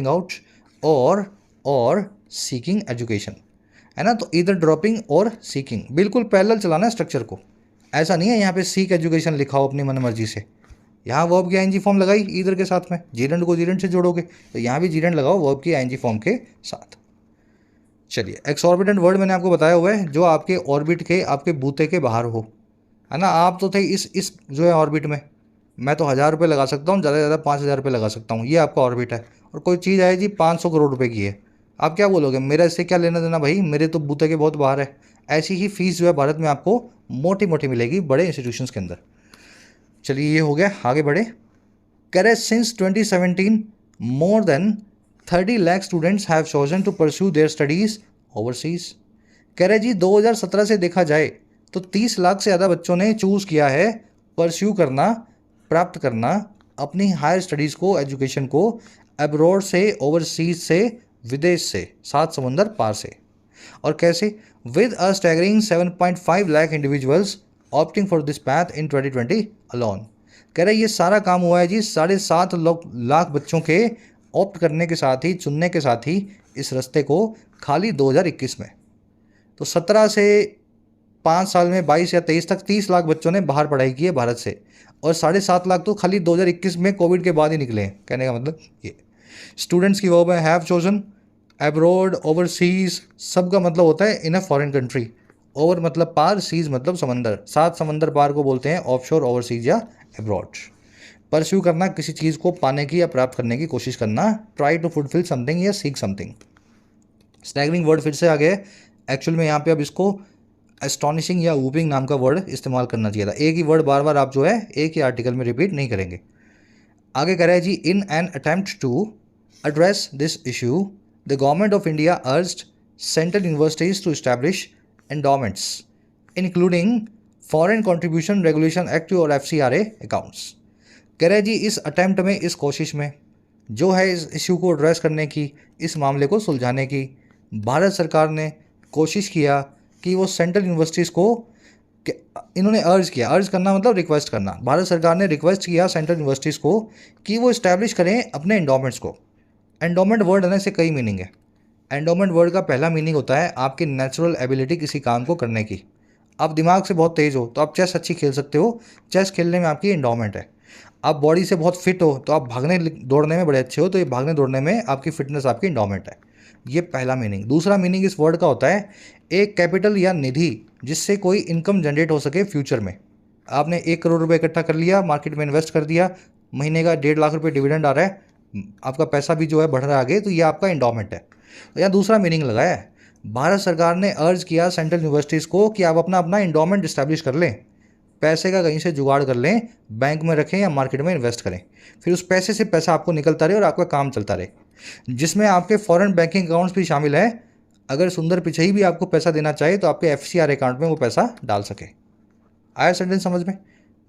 out और सीकिंग एजुकेशन, है ना। तो ईदर ड्रॉपिंग और सीकिंग, बिल्कुल पैरेलल चलाना है स्ट्रक्चर को। ऐसा नहीं है यहाँ पे सीक एजुकेशन लिखा हो अपनी मनमर्जी से। यहाँ वर्ब की आईएनजी फॉर्म लगाई ईदर के साथ में, जीरेंट को जीरेंट से जोड़ोगे, तो यहाँ भी जीरेंट लगाओ वर्ब की आईएनजी फॉर्म के साथ। चलिए, एक्सॉर्बिटेंट वर्ड मैंने आपको बताया हुआ है जो आपके ऑर्बिट के, आपके बूते के बाहर हो, है ना। आप तो थे इस जो है ऑर्बिट में, मैं तो 1,000 रुपये लगा सकता हूँ, ज़्यादा से ज़्यादा 5,000 रुपये लगा सकता हूँ, ये आपका ऑर्बिट है। और कोई चीज़ आए जी 500 करोड़ रुपए की है, आप क्या बोलोगे, मेरा इससे क्या लेना देना भाई, मेरे तो बूते के बहुत बाहर है। ऐसी ही फीस जो है भारत में आपको मोटी मोटी मिलेगी बड़े इंस्टीट्यूशंस के अंदर। चलिए ये हो गया, आगे बढ़े। कह since 2017 more than 30 lakh students have chosen to pursue their studies overseas. कह रहे जी 2017 से देखा जाए तो 30 लाख से ज़्यादा बच्चों ने चूज़ किया है परस्यू करना, प्राप्त करना अपनी हायर स्टडीज़ को, एजुकेशन को अब्रॉड से, ओवरसीज से, विदेश से, 7 समुंदर पार से। और कैसे? With a staggering 7.5 lakh individuals opting for this path in 2020 alone. कह रहे ये सारा काम हुआ है जी 7.5 लाख बच्चों के ऑप्ट करने के साथ ही, चुनने के साथ ही इस रास्ते को, खाली 2021 में। तो 17 से 5 साल में 22 या 23 तक 30 लाख बच्चों ने बाहर पढ़ाई की है भारत से, और 7.5 लाख तो खाली 2021 में कोविड के बाद ही निकले हैं। कहने का मतलब ये। स्टूडेंट्स की वर्ब है हैव चोजन, एब्रॉड, ओवरसीज, सब का मतलब होता है इन अ फॉरेन कंट्री। ओवर मतलब पार, सीज मतलब समंदर, 7 समंदर पार को बोलते हैं ऑफशोर, ओवरसीज या एब्रॉड। परस्यू करना, किसी चीज़ को पाने की या प्राप्त करने की कोशिश करना, ट्राई टू फुलफिल समथिंग या सीक समथिंग। स्टैगरिंग वर्ड फिर से आ गया। एक्चुअल में यहाँ पे अब इसको एस्टॉनिशिंग या वूपिंग नाम का वर्ड इस्तेमाल करना चाहिए था। एक ही वर्ड बार बार आप जो है एक ही आर्टिकल में रिपीट नहीं करेंगे। आगे कह रहा है जी in an attempt to address this issue the government of India urged central universities to establish endowments including foreign contribution regulation act और FCRA अकाउंट्स। कह रहे हैं जी इस अटेम्प्ट में, इस कोशिश में जो है इस इशू को एड्रेस करने की, इस मामले को सुलझाने की, भारत सरकार ने कोशिश किया कि वो सेंट्रल यूनिवर्सिटीज़ को, इन्होंने अर्ज करना मतलब रिक्वेस्ट करना, भारत सरकार ने रिक्वेस्ट किया सेंट्रल यूनिवर्सिटीज़ को कि वो इस्टेब्लिश करें अपने एंडोमेंट्स को। एंडोमेंट वर्ड है ना, इससे कई मीनिंग है। एंडोमेंट वर्ड का पहला मीनिंग होता है आपकी नेचुरल एबिलिटी किसी काम को करने की। आप दिमाग से बहुत तेज़ हो तो आप चेस अच्छी खेल सकते हो, चेस खेलने में आपकी एंडोमेंट है। आप बॉडी से बहुत फिट हो तो आप भागने दौड़ने में बड़े अच्छे हो, तो ये भागने दौड़ने में आपकी फिटनेस आपकी एंडोमेंट है। ये पहला मीनिंग। दूसरा मीनिंग इस वर्ड का होता है एक कैपिटल या निधि जिससे कोई इनकम जनरेट हो सके फ्यूचर में। आपने 1 करोड़ रुपए इकट्ठा कर लिया, मार्केट में इन्वेस्ट कर दिया, महीने का 1.5 लाख रुपए डिविडेंड आ रहा है, आपका पैसा भी जो है बढ़ रहा है आगे, तो ये आपका एंडोमेंट है। या दूसरा मीनिंग लगाया है, भारत सरकार ने अर्ज किया सेंट्रल यूनिवर्सिटीज़ को कि आप अपना अपना इंडोमेंट इस्टेब्लिश कर लें, पैसे का कहीं से जुगाड़ कर लें, बैंक में रखें या मार्केट में इन्वेस्ट करें, फिर उस पैसे से पैसा आपको निकलता रहे और आपका काम चलता रहे, जिसमें आपके फॉरेन बैंकिंग अकाउंट्स भी शामिल है। अगर सुंदर पिचई भी आपको पैसा देना चाहे तो आपके FCR अकाउंट में वो पैसा डाल सके। आया सेंटेंस समझ में?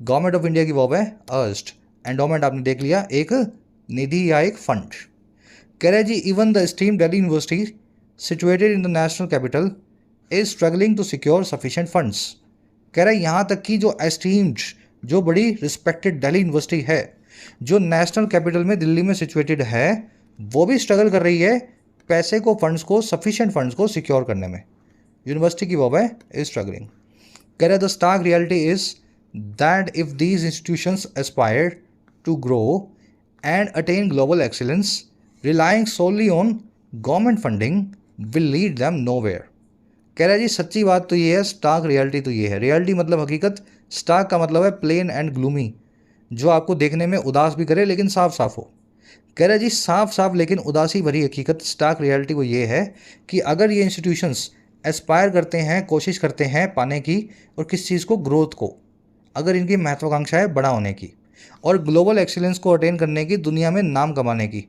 गवर्नमेंट ऑफ इंडिया की वर्ब है अर्स्ट, एंडोमेंट आपने देख लिया, एक निधि या एक फंड। कह रहे जी even the esteemed Delhi University situated in the national capital is struggling to secure sufficient funds. कह रहे यहाँ तक कि जो एस्टीम्ड, जो बड़ी रिस्पेक्टेड दिल्ली यूनिवर्सिटी है, जो नेशनल कैपिटल में दिल्ली में सिचुएटेड है, वो भी स्ट्रगल कर रही है पैसे को, फंड्स को, सफिशिएंट फंड्स को सिक्योर करने में। यूनिवर्सिटी की वर्ब है इज स्ट्रगलिंग। कह रहे the stark reality is that if these institutions aspire to grow and attain global excellence relying solely on government funding will lead them nowhere. कह रहा है जी सच्ची बात तो ये है, स्टार्क रियलिटी तो ये है। रियलिटी मतलब हकीकत, स्टार्क का मतलब है प्लेन एंड ग्लूमी, जो आपको देखने में उदास भी करे लेकिन साफ साफ हो। कह रहा है जी साफ साफ लेकिन उदासी भरी हकीकत, स्टार्क रियलिटी वो ये है कि अगर ये इंस्टीट्यूशंस एस्पायर करते हैं, कोशिश करते हैं पाने की, और किस चीज़ को, ग्रोथ को, अगर इनकी महत्वाकांक्षा है बड़ा होने की और ग्लोबल एक्सीलेंस को अटेन करने की, दुनिया में नाम कमाने की,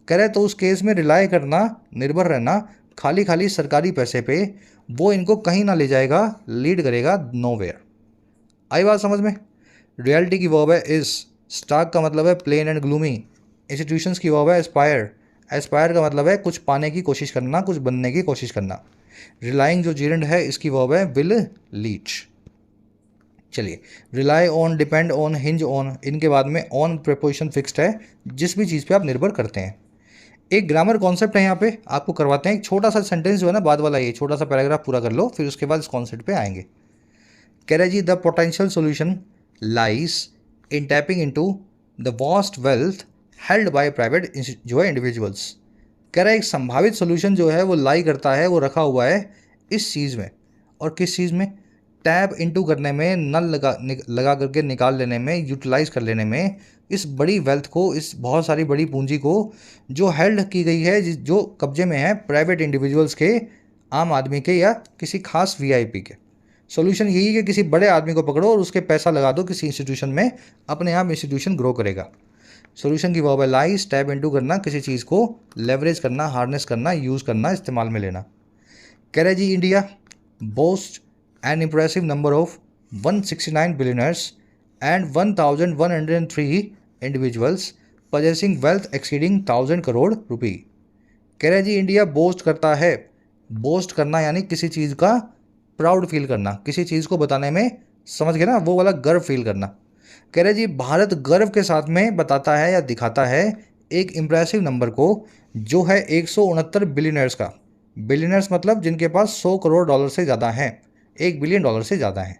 कह रहे तो उस केस में रिलाय करना, निर्भर रहना खाली खाली सरकारी पैसे पे, वो इनको कहीं ना ले जाएगा, लीड करेगा नोवेयर। आई बात समझ में? रियलिटी की वर्ब है इज, स्टार्क का मतलब है प्लेन एंड ग्लूमी, इंस्टीट्यूशंस की वर्ब है एस्पायर, एस्पायर का मतलब है कुछ पाने की कोशिश करना, कुछ बनने की कोशिश करना। रिलाइंग जो जीरेंड है इसकी वर्ब है विल लीड। चलिए, rely on, depend on, hinge on, इनके बाद में ऑन प्रीपोजिशन फिक्स्ड है, जिस भी चीज़ पे आप निर्भर करते हैं। एक ग्रामर कॉन्सेप्ट है यहाँ पे, आपको करवाते हैं। एक छोटा सा सेंटेंस जो है ना बाद वाला, ये छोटा सा पैराग्राफ पूरा कर लो, फिर उसके बाद इस कॉन्सेप्ट पे आएंगे। कह रहे जी the potential solution lies in tapping into the vast wealth held by private जो है इंडिविजुअल्स। कह रहा है एक संभावित सोल्यूशन जो है वो लाई करता है, वो रखा हुआ है इस चीज़ में, और किस चीज़ में? टैप इनटू करने में, नल लगा करके निकाल लेने में, यूटिलाइज कर लेने में, इस बड़ी वेल्थ को, इस बहुत सारी बड़ी पूंजी को जो हेल्ड की गई है, जो कब्जे में है प्राइवेट इंडिविजुअल्स के, आम आदमी के या किसी खास VIP के। सॉल्यूशन यही है कि किसी बड़े आदमी को पकड़ो और उसके पैसा लगा दो किसी इंस्टीट्यूशन में, अपने आप इंस्टीट्यूशन ग्रो करेगा। सॉल्यूशन की वर्ब है लाइज, टैप इनटू करना, किसी चीज़ को लेवरेज करना, हार्नेस करना, यूज़ करना, इस्तेमाल में लेना। कह रहे जी India boast an impressive number of 169 billionaires and 1,103 individuals possessing wealth exceeding 1,000 crore रुपए। कह रहे जी इंडिया बोस्ट करता है, बोस्ट करना यानी किसी चीज़ का प्राउड फील करना, किसी चीज़ को बताने में, समझ गए ना, वो वाला गर्व फील करना। कह रहे जी भारत गर्व के साथ में बताता है या दिखाता है एक इम्प्रेसिव नंबर को, जो है 169 बिलियनर्स का। बिलियनर्स मतलब जिनके पास 100 करोड़ डॉलर से ज़्यादा हैं, 1 बिलियन डॉलर से ज़्यादा है।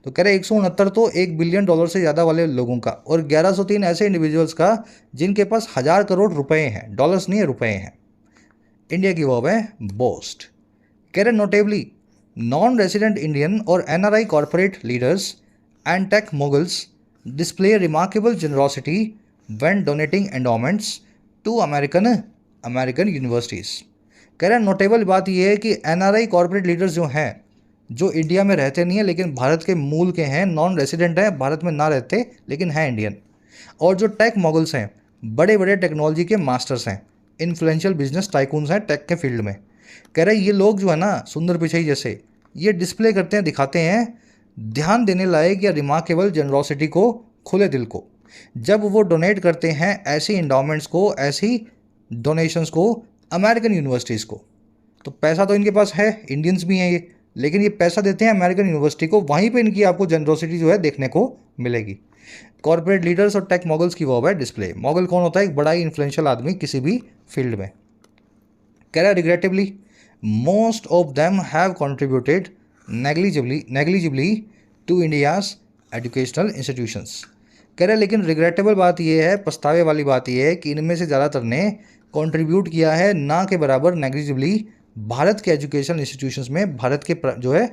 तो कह रहे 169 तो 1 बिलियन डॉलर से ज़्यादा वाले लोगों का, और 1103 ऐसे इंडिविजुअल्स का जिनके पास 1000 करोड़ रुपए हैं, डॉलर्स नहीं है, रुपए हैं। इंडिया की वर्ब है बोस्ट। कह रहे नोटेबली नॉन रेसिडेंट इंडियन और NRI corporate leaders and tech moguls display remarkable generosity when donating endowments to American universities. कह रहे नोटेबल बात यह है कि NRI कॉर्पोरेट लीडर्स जो हैं, जो इंडिया में रहते नहीं है लेकिन भारत के मूल के हैं, नॉन रेसिडेंट हैं, भारत में ना रहते लेकिन हैं इंडियन, और जो टेक मोगल्स हैं, बड़े बड़े टेक्नोलॉजी के मास्टर्स हैं, इन्फ्लुएंशियल बिजनेस टाइकून्स हैं टेक के फील्ड में। कह रहे ये लोग जो है ना, सुंदर पिचई जैसे, ये डिस्प्ले करते हैं, दिखाते हैं ध्यान देने लायक या रिमार्केबल जनरोसिटी को, खुले दिल को, जब वो डोनेट करते हैं ऐसी इंडोमेंट्स को, ऐसी डोनेशंस को अमेरिकन यूनिवर्सिटीज़ को। तो पैसा तो इनके पास है, इंडियंस भी हैं ये, लेकिन ये पैसा देते हैं अमेरिकन यूनिवर्सिटी को, वहीं पे इनकी आपको जनरोसिटी जो है देखने को मिलेगी। कॉर्पोरेट लीडर्स और टेक मॉगल्स की वर्ब है डिस्प्ले। मॉगल कौन होता है? एक बड़ा ही इन्फ्लुएंशियल आदमी किसी भी फील्ड में। कह रहा है regrettably most of them have contributed negligibly to India's educational institutions. कह रहे लेकिन रिग्रेटेबल बात यह है, पछतावे वाली बात यह है कि इनमें से ज़्यादातर ने कंट्रीब्यूट किया है, ना के बराबर नेग्लिजिबली, भारत के एजुकेशन इंस्टीट्यूशंस में, भारत के जो है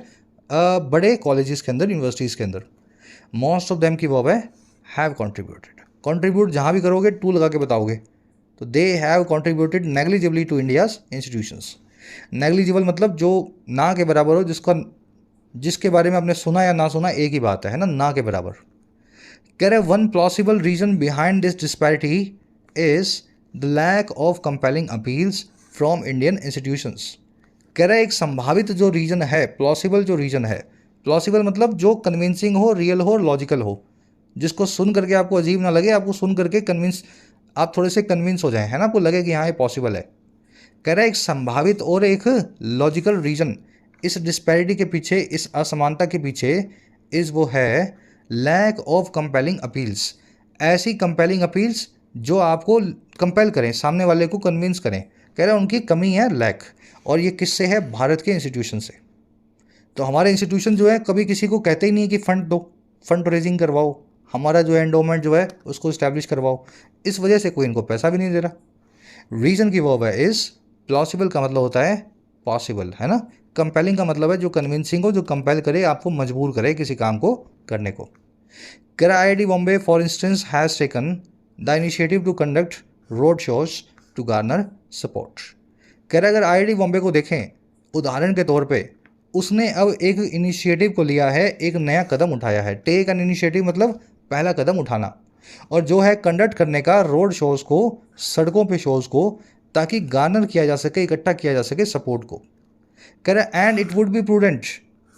बड़े कॉलेजेस के अंदर, यूनिवर्सिटीज़ के अंदर। मोस्ट ऑफ देम की वर्ब है हैव कंट्रीब्यूटेड। कंट्रीब्यूट जहाँ भी करोगे टू लगा के बताओगे, तो they have contributed negligibly to India's institutions. Negligible मतलब जो ना के बराबर हो, जिसके बारे में आपने सुना या ना सुना एक ही बात है ना के बराबर। कह रहे one plausible reason behind this disparity is the lack of compelling appeals from Indian institutions. कह रहा है एक संभावित जो रीजन है, प्लॉसिबल जो रीजन है, प्लॉसिबल मतलब जो कन्विंसिंग हो, रियल हो और लॉजिकल हो, जिसको सुन करके आपको अजीब ना लगे, आपको सुन करके आप थोड़े से कन्विंस हो जाएं, है ना, आपको लगे कि हाँ ये पॉसिबल है। कह रहा है एक संभावित और एक लॉजिकल रीजन इस डिस्पैरिटी के पीछे, इस असमानता के पीछे इस वो है लैक ऑफ कंपेलिंग अपील्स। ऐसी कंपेलिंग अपील्स जो आपको कंपेल करें, सामने वाले को कन्विंस करें, कह रहा है उनकी कमी है, लैक। और ये किससे है? भारत के इंस्टीट्यूशन से। तो हमारे इंस्टीट्यूशन जो है कभी किसी को कहते ही नहीं है कि फंड दो, फंड रेजिंग करवाओ, हमारा जो है एंडोमेंट जो है उसको इस्टेब्लिश करवाओ। इस वजह से कोई इनको पैसा भी नहीं दे रहा। रीजन की वर्ब है इज, प्लॉसिबल का मतलब होता है पॉसिबल, है ना। कंपेलिंग का मतलब है जो कन्विंसिंग हो, जो कंपेल करे, आपको मजबूर करे किसी काम को करने को। IIT Bombay for instance has taken the initiative to conduct road shows to garner support. कह रहा अगर IIT बॉम्बे को देखें उदाहरण के तौर पे, उसने अब एक इनिशिएटिव को लिया है, एक नया कदम उठाया है। टेक एन इनिशिएटिव मतलब पहला कदम उठाना, और जो है कंडक्ट करने का रोड शोज़ को, सड़कों पे शोज़ को, ताकि गार्नर किया जा सके, इकट्ठा किया जा सके सपोर्ट को। कह रहा and it would be prudent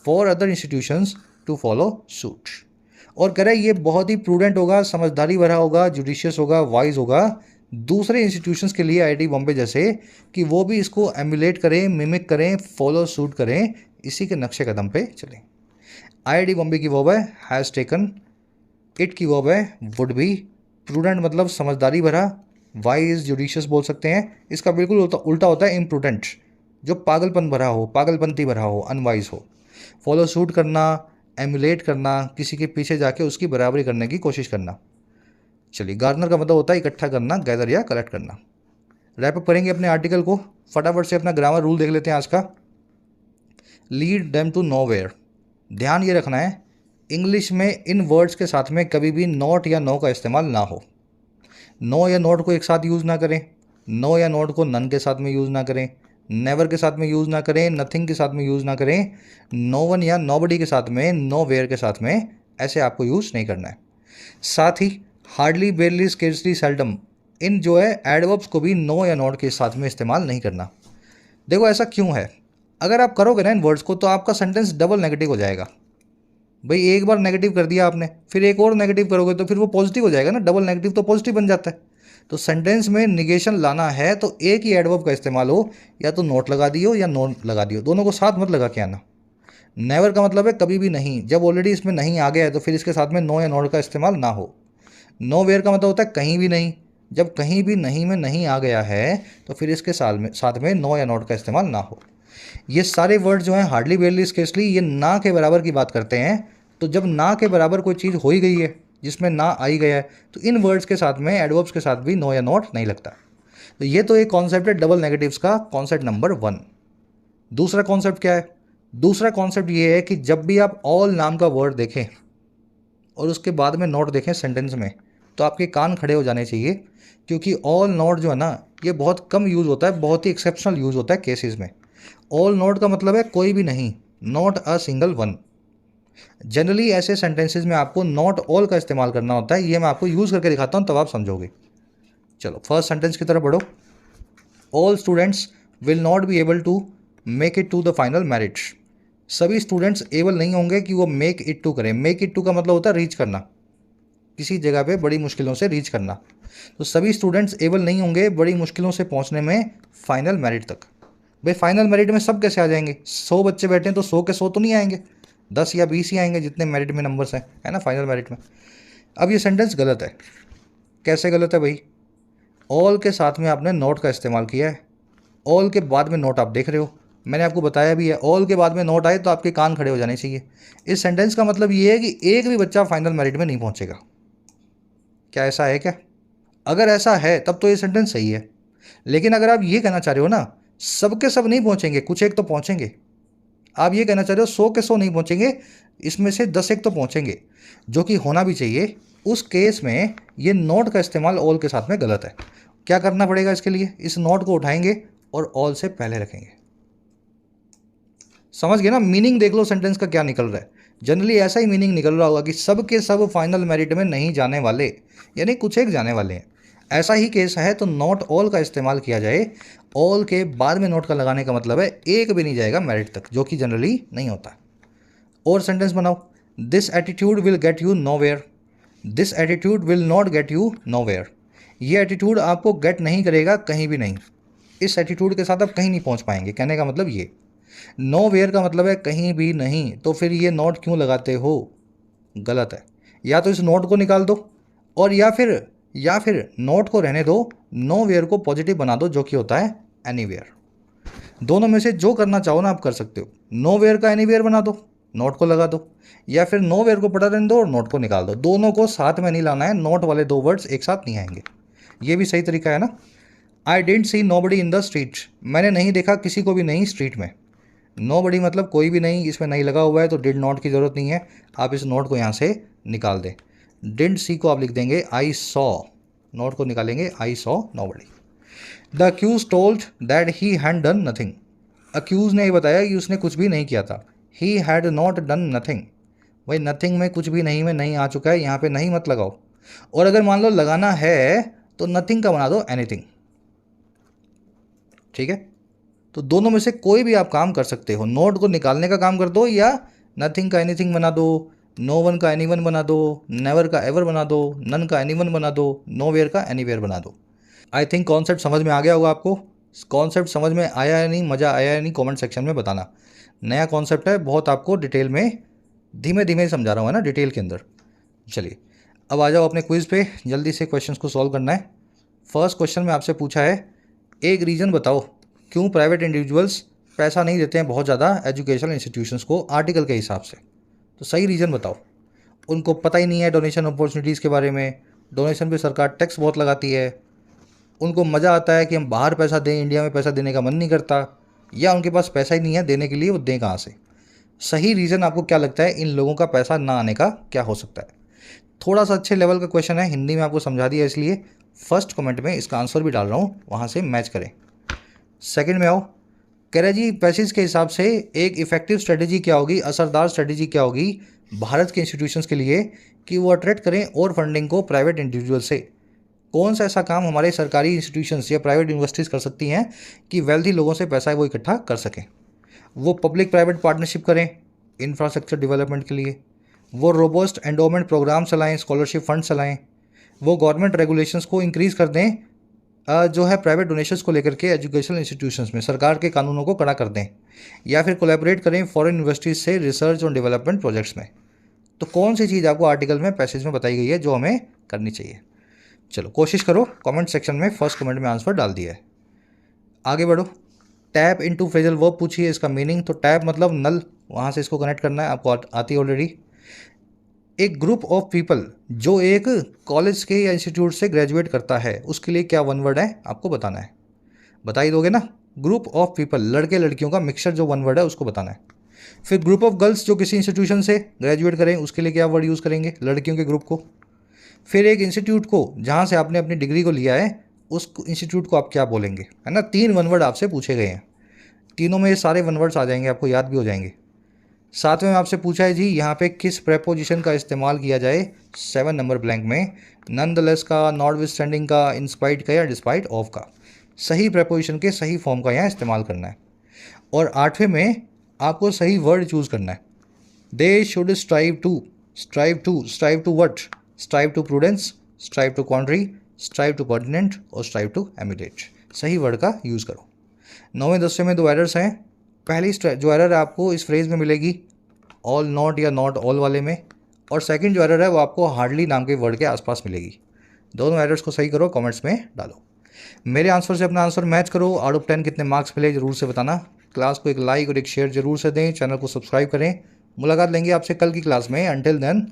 for other institutions to follow suit. और कह रहा है ये बहुत ही प्रूडेंट होगा, समझदारी भरा होगा, जुडिशियस होगा, वाइज होगा दूसरे इंस्टीट्यूशंस के लिए, IIT बॉम्बे जैसे, कि वो भी इसको एमुलेट करें, मिमिक करें, फॉलो सूट करें, इसी के नक्शे कदम पे चलें। IIT बॉम्बे की वर्ब है हैज़ टेकन, इट की वर्ब है वुड बी, प्रूडेंट मतलब समझदारी भरा, वाइज जुडिशियस बोल सकते हैं। इसका बिल्कुल उल्टा होता है इम्प्रूडेंट, जो पागलपन भरा हो, पागलपंती भरा हो, अनवाइज हो। फॉलो सूट करना, एमुलेट करना, किसी के पीछे जाके उसकी बराबरी करने की कोशिश करना। चलिए, गार्नर का मतलब होता है इकट्ठा करना, गैदर या कलेक्ट करना। रैप अप करेंगे अपने आर्टिकल को, फटाफट से अपना ग्रामर रूल देख लेते हैं आज का। Lead them to nowhere. ध्यान ये रखना है इंग्लिश में इन वर्ड्स के साथ में कभी भी नॉट या नो का इस्तेमाल ना हो। नो या नॉट को एक साथ यूज़ ना करें, नो या नॉट को नन के साथ में यूज़ ना करें, नेवर के साथ में यूज़ ना करें, नथिंग के साथ में यूज़ ना करें, नो वन या नोबडी के साथ में, नो वेयर के साथ में, ऐसे आपको यूज़ नहीं करना है। साथ ही हार्डली, बेरली, स्केर्सली, सेल्डम, इन जो है एडवर्ब्स को भी नो या नॉट के साथ में इस्तेमाल नहीं करना। देखो ऐसा क्यों है, अगर आप करोगे ना इन वर्ड्स को तो आपका सेंटेंस डबल नेगेटिव हो जाएगा। भाई एक बार नेगेटिव कर दिया आपने, फिर एक और नेगेटिव करोगे तो फिर वो पॉजिटिव हो जाएगा ना, डबल नेगेटिव तो पॉजिटिव बन जाता है। तो सेंटेंस में निगेशन लाना है तो एक ही एडवर्ब का इस्तेमाल हो, या तो नोट लगा दियो या नॉट लगा दियो, दोनों को साथ मत लगा के आना। नेवर का मतलब है कभी भी नहीं, जब ऑलरेडी इसमें नहीं आ गया है तो फिर इसके साथ में नो या नॉट का इस्तेमाल ना हो। नो वेयर का मतलब होता है कहीं भी नहीं, जब कहीं भी नहीं में नहीं आ गया है तो फिर इसके साथ में नो या नॉट का इस्तेमाल ना हो। ये सारे वर्ड जो हैं हार्डली, बेयरली, स्केर्सली, ये ना के बराबर की बात करते हैं। तो जब ना के बराबर कोई चीज़ हो ही गई है जिसमें ना आ ही गया है तो इन वर्ड्स के साथ में, एडवर्ब्स के साथ भी नो या नॉट नहीं लगता। तो ये तो एक कॉन्सेप्ट है डबल नेगेटिव्स का, कॉन्सेप्ट नंबर 1। दूसरा कॉन्सेप्ट क्या है? दूसरा कॉन्सेप्ट ये है कि जब भी आप ऑल नाम का वर्ड देखें और उसके बाद में नॉट देखें सेंटेंस में, तो आपके कान खड़े हो जाने चाहिए, क्योंकि ऑल नॉट जो है ना ये बहुत कम यूज़ होता है, बहुत ही एक्सेप्शनल यूज़ होता है केसेस में। ऑल नॉट का मतलब है कोई भी नहीं, not a single one. Generally ऐसे सेंटेंसेस में आपको नॉट ऑल का इस्तेमाल करना होता है, ये मैं आपको यूज़ करके दिखाता हूँ तब आप समझोगे। चलो फर्स्ट सेंटेंस की तरफ बढ़ो। All students will not be able to make it to the final merit. सभी स्टूडेंट्स एबल नहीं होंगे कि वो मेक इट टू करें। मेक इट टू का मतलब होता है रीच करना, किसी जगह पे बड़ी मुश्किलों से रीच करना। तो सभी स्टूडेंट्स एबल नहीं होंगे बड़ी मुश्किलों से पहुंचने में फाइनल मेरिट तक। भाई फाइनल मेरिट में सब कैसे आ जाएंगे? 100 बच्चे बैठे हैं तो 100 के 100 तो नहीं आएंगे, 10 या 20 ही आएंगे जितने मेरिट में नंबर्स हैं, है ना, फाइनल मेरिट में। अब ये सेंटेंस गलत है। कैसे गलत है भाई? ऑल के साथ में आपने नोट का इस्तेमाल किया है, ऑल के बाद में नोट आप देख रहे हो, मैंने आपको बताया भी है ऑल के बाद में नोट आए तो आपके कान खड़े हो जाने चाहिए। इस सेंटेंस का मतलब ये है कि एक भी बच्चा फाइनल मेरिट में नहीं पहुंचेगा। क्या ऐसा है क्या? अगर ऐसा है तब तो ये सेंटेंस सही है। लेकिन अगर आप ये कहना चाह रहे हो ना सबके सब नहीं पहुंचेंगे, कुछ एक तो पहुंचेंगे, आप ये कहना चाह रहे हो 100 के 100 नहीं पहुंचेंगे, इसमें से 10 एक तो पहुंचेंगे, जो कि होना भी चाहिए, उस केस में ये नोट का इस्तेमाल ऑल के साथ में गलत है। क्या करना पड़ेगा इसके लिए? इस नॉट को उठाएंगे और ऑल से पहले रखेंगे। समझ गए ना? मीनिंग देख लो सेंटेंस का क्या निकल रहा है। जनरली ऐसा ही मीनिंग निकल रहा होगा कि सब के सब फाइनल मेरिट में नहीं जाने वाले, यानी कुछ एक जाने वाले हैं। ऐसा ही केस है तो नॉट ऑल का इस्तेमाल किया जाए। ऑल के बाद में नोट का लगाने का मतलब है एक भी नहीं जाएगा मेरिट तक, जो कि जनरली नहीं होता। और सेंटेंस बनाओ, this attitude will get you nowhere, this attitude will not get you nowhere. ये एटीट्यूड आपको गेट नहीं करेगा कहीं भी नहीं, इस एटीट्यूड के साथ आप कहीं नहीं पहुंच पाएंगे। कहने का मतलब ये, नोवेयर का मतलब है कहीं भी नहीं, तो फिर ये नोट क्यों लगाते हो? गलत है। या तो इस नोट को निकाल दो, और या फिर नोट को रहने दो, नोवेयर को पॉजिटिव बना दो, जो कि होता है एनीवेयर। दोनों में से जो करना चाहो ना आप कर सकते हो। नोवेयर का एनीवेयर बना दो, नोट को लगा दो, या फिर नोवेयर को पढ़ा रहने दो और नोट को निकाल दो। दोनों को साथ में नहीं लाना है, नोट वाले दो वर्ड्स एक साथ नहीं आएंगे। ये भी सही तरीका है ना। I didn't see nobody in the street, मैंने नहीं देखा किसी को भी नहीं स्ट्रीट में। नो बडी मतलब कोई भी नहीं, इसमें नहीं लगा हुआ है तो डिड नॉट की ज़रूरत नहीं है। आप इस नोट को यहाँ से निकाल दें। डिड सी को आप लिख देंगे आई सॉ, नोट को निकालेंगे I saw nobody. The accused told that he had done nothing, accused ने ये बताया कि उसने कुछ भी नहीं किया था। He had not done nothing, भाई नथिंग में कुछ भी नहीं में नहीं आ चुका है, यहाँ पे नहीं मत लगाओ। और अगर मान लो लगाना है तो नथिंग का बना दो एनीथिंग। ठीक है, तो दोनों में से कोई भी आप काम कर सकते हो। नोट को निकालने का काम कर दो, या नथिंग का एनीथिंग बना दो, नो वन का एनीवन बना दो, नेवर का एवर बना दो, नन का एनीवन बना दो, नोवेयर का एनीवेयर बना दो। आई थिंक कॉन्सेप्ट समझ में आ गया होगा आपको। कॉन्सेप्ट समझ में आया या नहीं, मज़ा आया या नहीं, कमेंट सेक्शन में बताना। नया कॉन्सेप्ट है, बहुत आपको डिटेल में धीमे धीमे समझा रहा हूँ, है ना, डिटेल के अंदर। चलिए अब आ जाओ अपने क्विज़ पे, जल्दी से क्वेश्चंस को सॉल्व करना है। फर्स्ट क्वेश्चन में आपसे पूछा है, एक रीज़न बताओ क्यों प्राइवेट इंडिविजुअल्स पैसा नहीं देते हैं बहुत ज़्यादा एजुकेशनल इंस्टीट्यूशंस को आर्टिकल के हिसाब से। तो सही रीज़न बताओ। उनको पता ही नहीं है डोनेशन अपॉर्चुनिटीज़ के बारे में, डोनेशन पे सरकार टैक्स बहुत लगाती है, उनको मज़ा आता है कि हम बाहर पैसा दें, इंडिया में पैसा देने का मन नहीं करता, या उनके पास पैसा ही नहीं है देने के लिए, वो दें कहाँ से? सही रीज़न आपको क्या लगता है इन लोगों का पैसा ना आने का क्या हो सकता है? थोड़ा सा अच्छे लेवल का क्वेश्चन है, हिंदी में आपको समझा दिया, इसलिए फर्स्ट कमेंट में इसका आंसर भी डाल रहा हूँ, वहाँ से मैच करें। सेकंड में आओ, कह रहे जी पैसेज के हिसाब से एक इफेक्टिव स्ट्रेटजी क्या होगी, असरदार स्ट्रेटजी क्या होगी भारत के इंस्टीट्यूशंस के लिए कि वो अट्रैक्ट करें और फंडिंग को प्राइवेट इंडिविजुअल से। कौन सा ऐसा काम हमारे सरकारी इंस्टीट्यूशंस या प्राइवेट यूनिवर्सिटीज़ कर सकती हैं कि वेल्थी लोगों से पैसा वो इकट्ठा कर सकें? वो पब्लिक प्राइवेट पार्टनरशिप करें इंफ्रास्ट्रक्चर डेवलपमेंट के लिए, वो रोबोस्ट एंडोमेंट प्रोग्राम चलाएं, स्कॉलरशिप फंड चलाएं, वो गवर्नमेंट रेगुलेशंस को इंक्रीज़ कर दें, जो है प्राइवेट डोनेशंस को लेकर के एजुकेशनल इंस्टीट्यूशंस में सरकार के कानूनों को कड़ा कर दें, या फिर कोलैबोरेट करें फॉरेन यूनिवर्सिटीज़ से रिसर्च और डेवलपमेंट प्रोजेक्ट्स में। तो कौन सी चीज़ आपको आर्टिकल में पैसेज में बताई गई है जो हमें करनी चाहिए? चलो कोशिश करो, कमेंट सेक्शन में फर्स्ट कमेंट में आंसर डाल दिया है। आगे बढ़ो, टैप इनटू फ्रेजल वर्ब पूछिए, इसका मीनिंग। तो टैप मतलब नल, वहाँ से इसको कनेक्ट करना है, आपको आती है ऑलरेडी। एक ग्रुप ऑफ पीपल जो एक कॉलेज के या इंस्टीट्यूट से ग्रेजुएट करता है, उसके लिए क्या वन वर्ड है आपको बताना है। बता ही दोगे ना? ग्रुप ऑफ पीपल, लड़के लड़कियों का मिक्सचर जो वन वर्ड है उसको बताना है। फिर ग्रुप ऑफ गर्ल्स जो किसी इंस्टीट्यूशन से ग्रेजुएट करें, उसके लिए क्या वर्ड यूज़ करेंगे, लड़कियों के ग्रुप को। फिर एक इंस्टीट्यूट को जहाँ से आपने अपनी डिग्री को लिया है, उस इंस्टीट्यूट को आप क्या बोलेंगे, है ना। 3 वन वर्ड आपसे पूछे गए हैं, तीनों में ये सारे वन वर्ड्स आ जाएंगे, आपको याद भी हो जाएंगे। सातवें में आपसे पूछा है जी यहाँ पे किस प्रेपोजिशन का इस्तेमाल किया जाए 7 नंबर ब्लैंक में, नॉनदलेस का, नॉटविथस्टैंडिंग का, इंस्पाइट का या डिस्पाइट ऑफ का। सही प्रेपोजिशन के सही फॉर्म का यहाँ इस्तेमाल करना है। और 8वें में आपको सही वर्ड चूज़ करना है। They should strive to what, strive to prudence, strive to country, strive to pertinent और स्ट्राइव टू एमुलेट। सही वर्ड का यूज़ करो। 9वें 10वें में 2 एरर्स हैं। पहली जो एरर है आपको इस फ्रेज में मिलेगी ऑल नॉट या नॉट ऑल वाले में, और सेकंड जो एरर है वो आपको हार्डली नाम के वर्ड के आसपास मिलेगी। दोनों एरर्स को सही करो, कमेंट्स में डालो। मेरे आंसर से अपना आंसर मैच करो। आउट ऑफ 10 कितने मार्क्स मिले जरूर से बताना। क्लास को एक लाइक और एक शेयर जरूर से दें, चैनल को सब्सक्राइब करें। मुलाकात लेंगे आपसे कल की क्लास में। Until then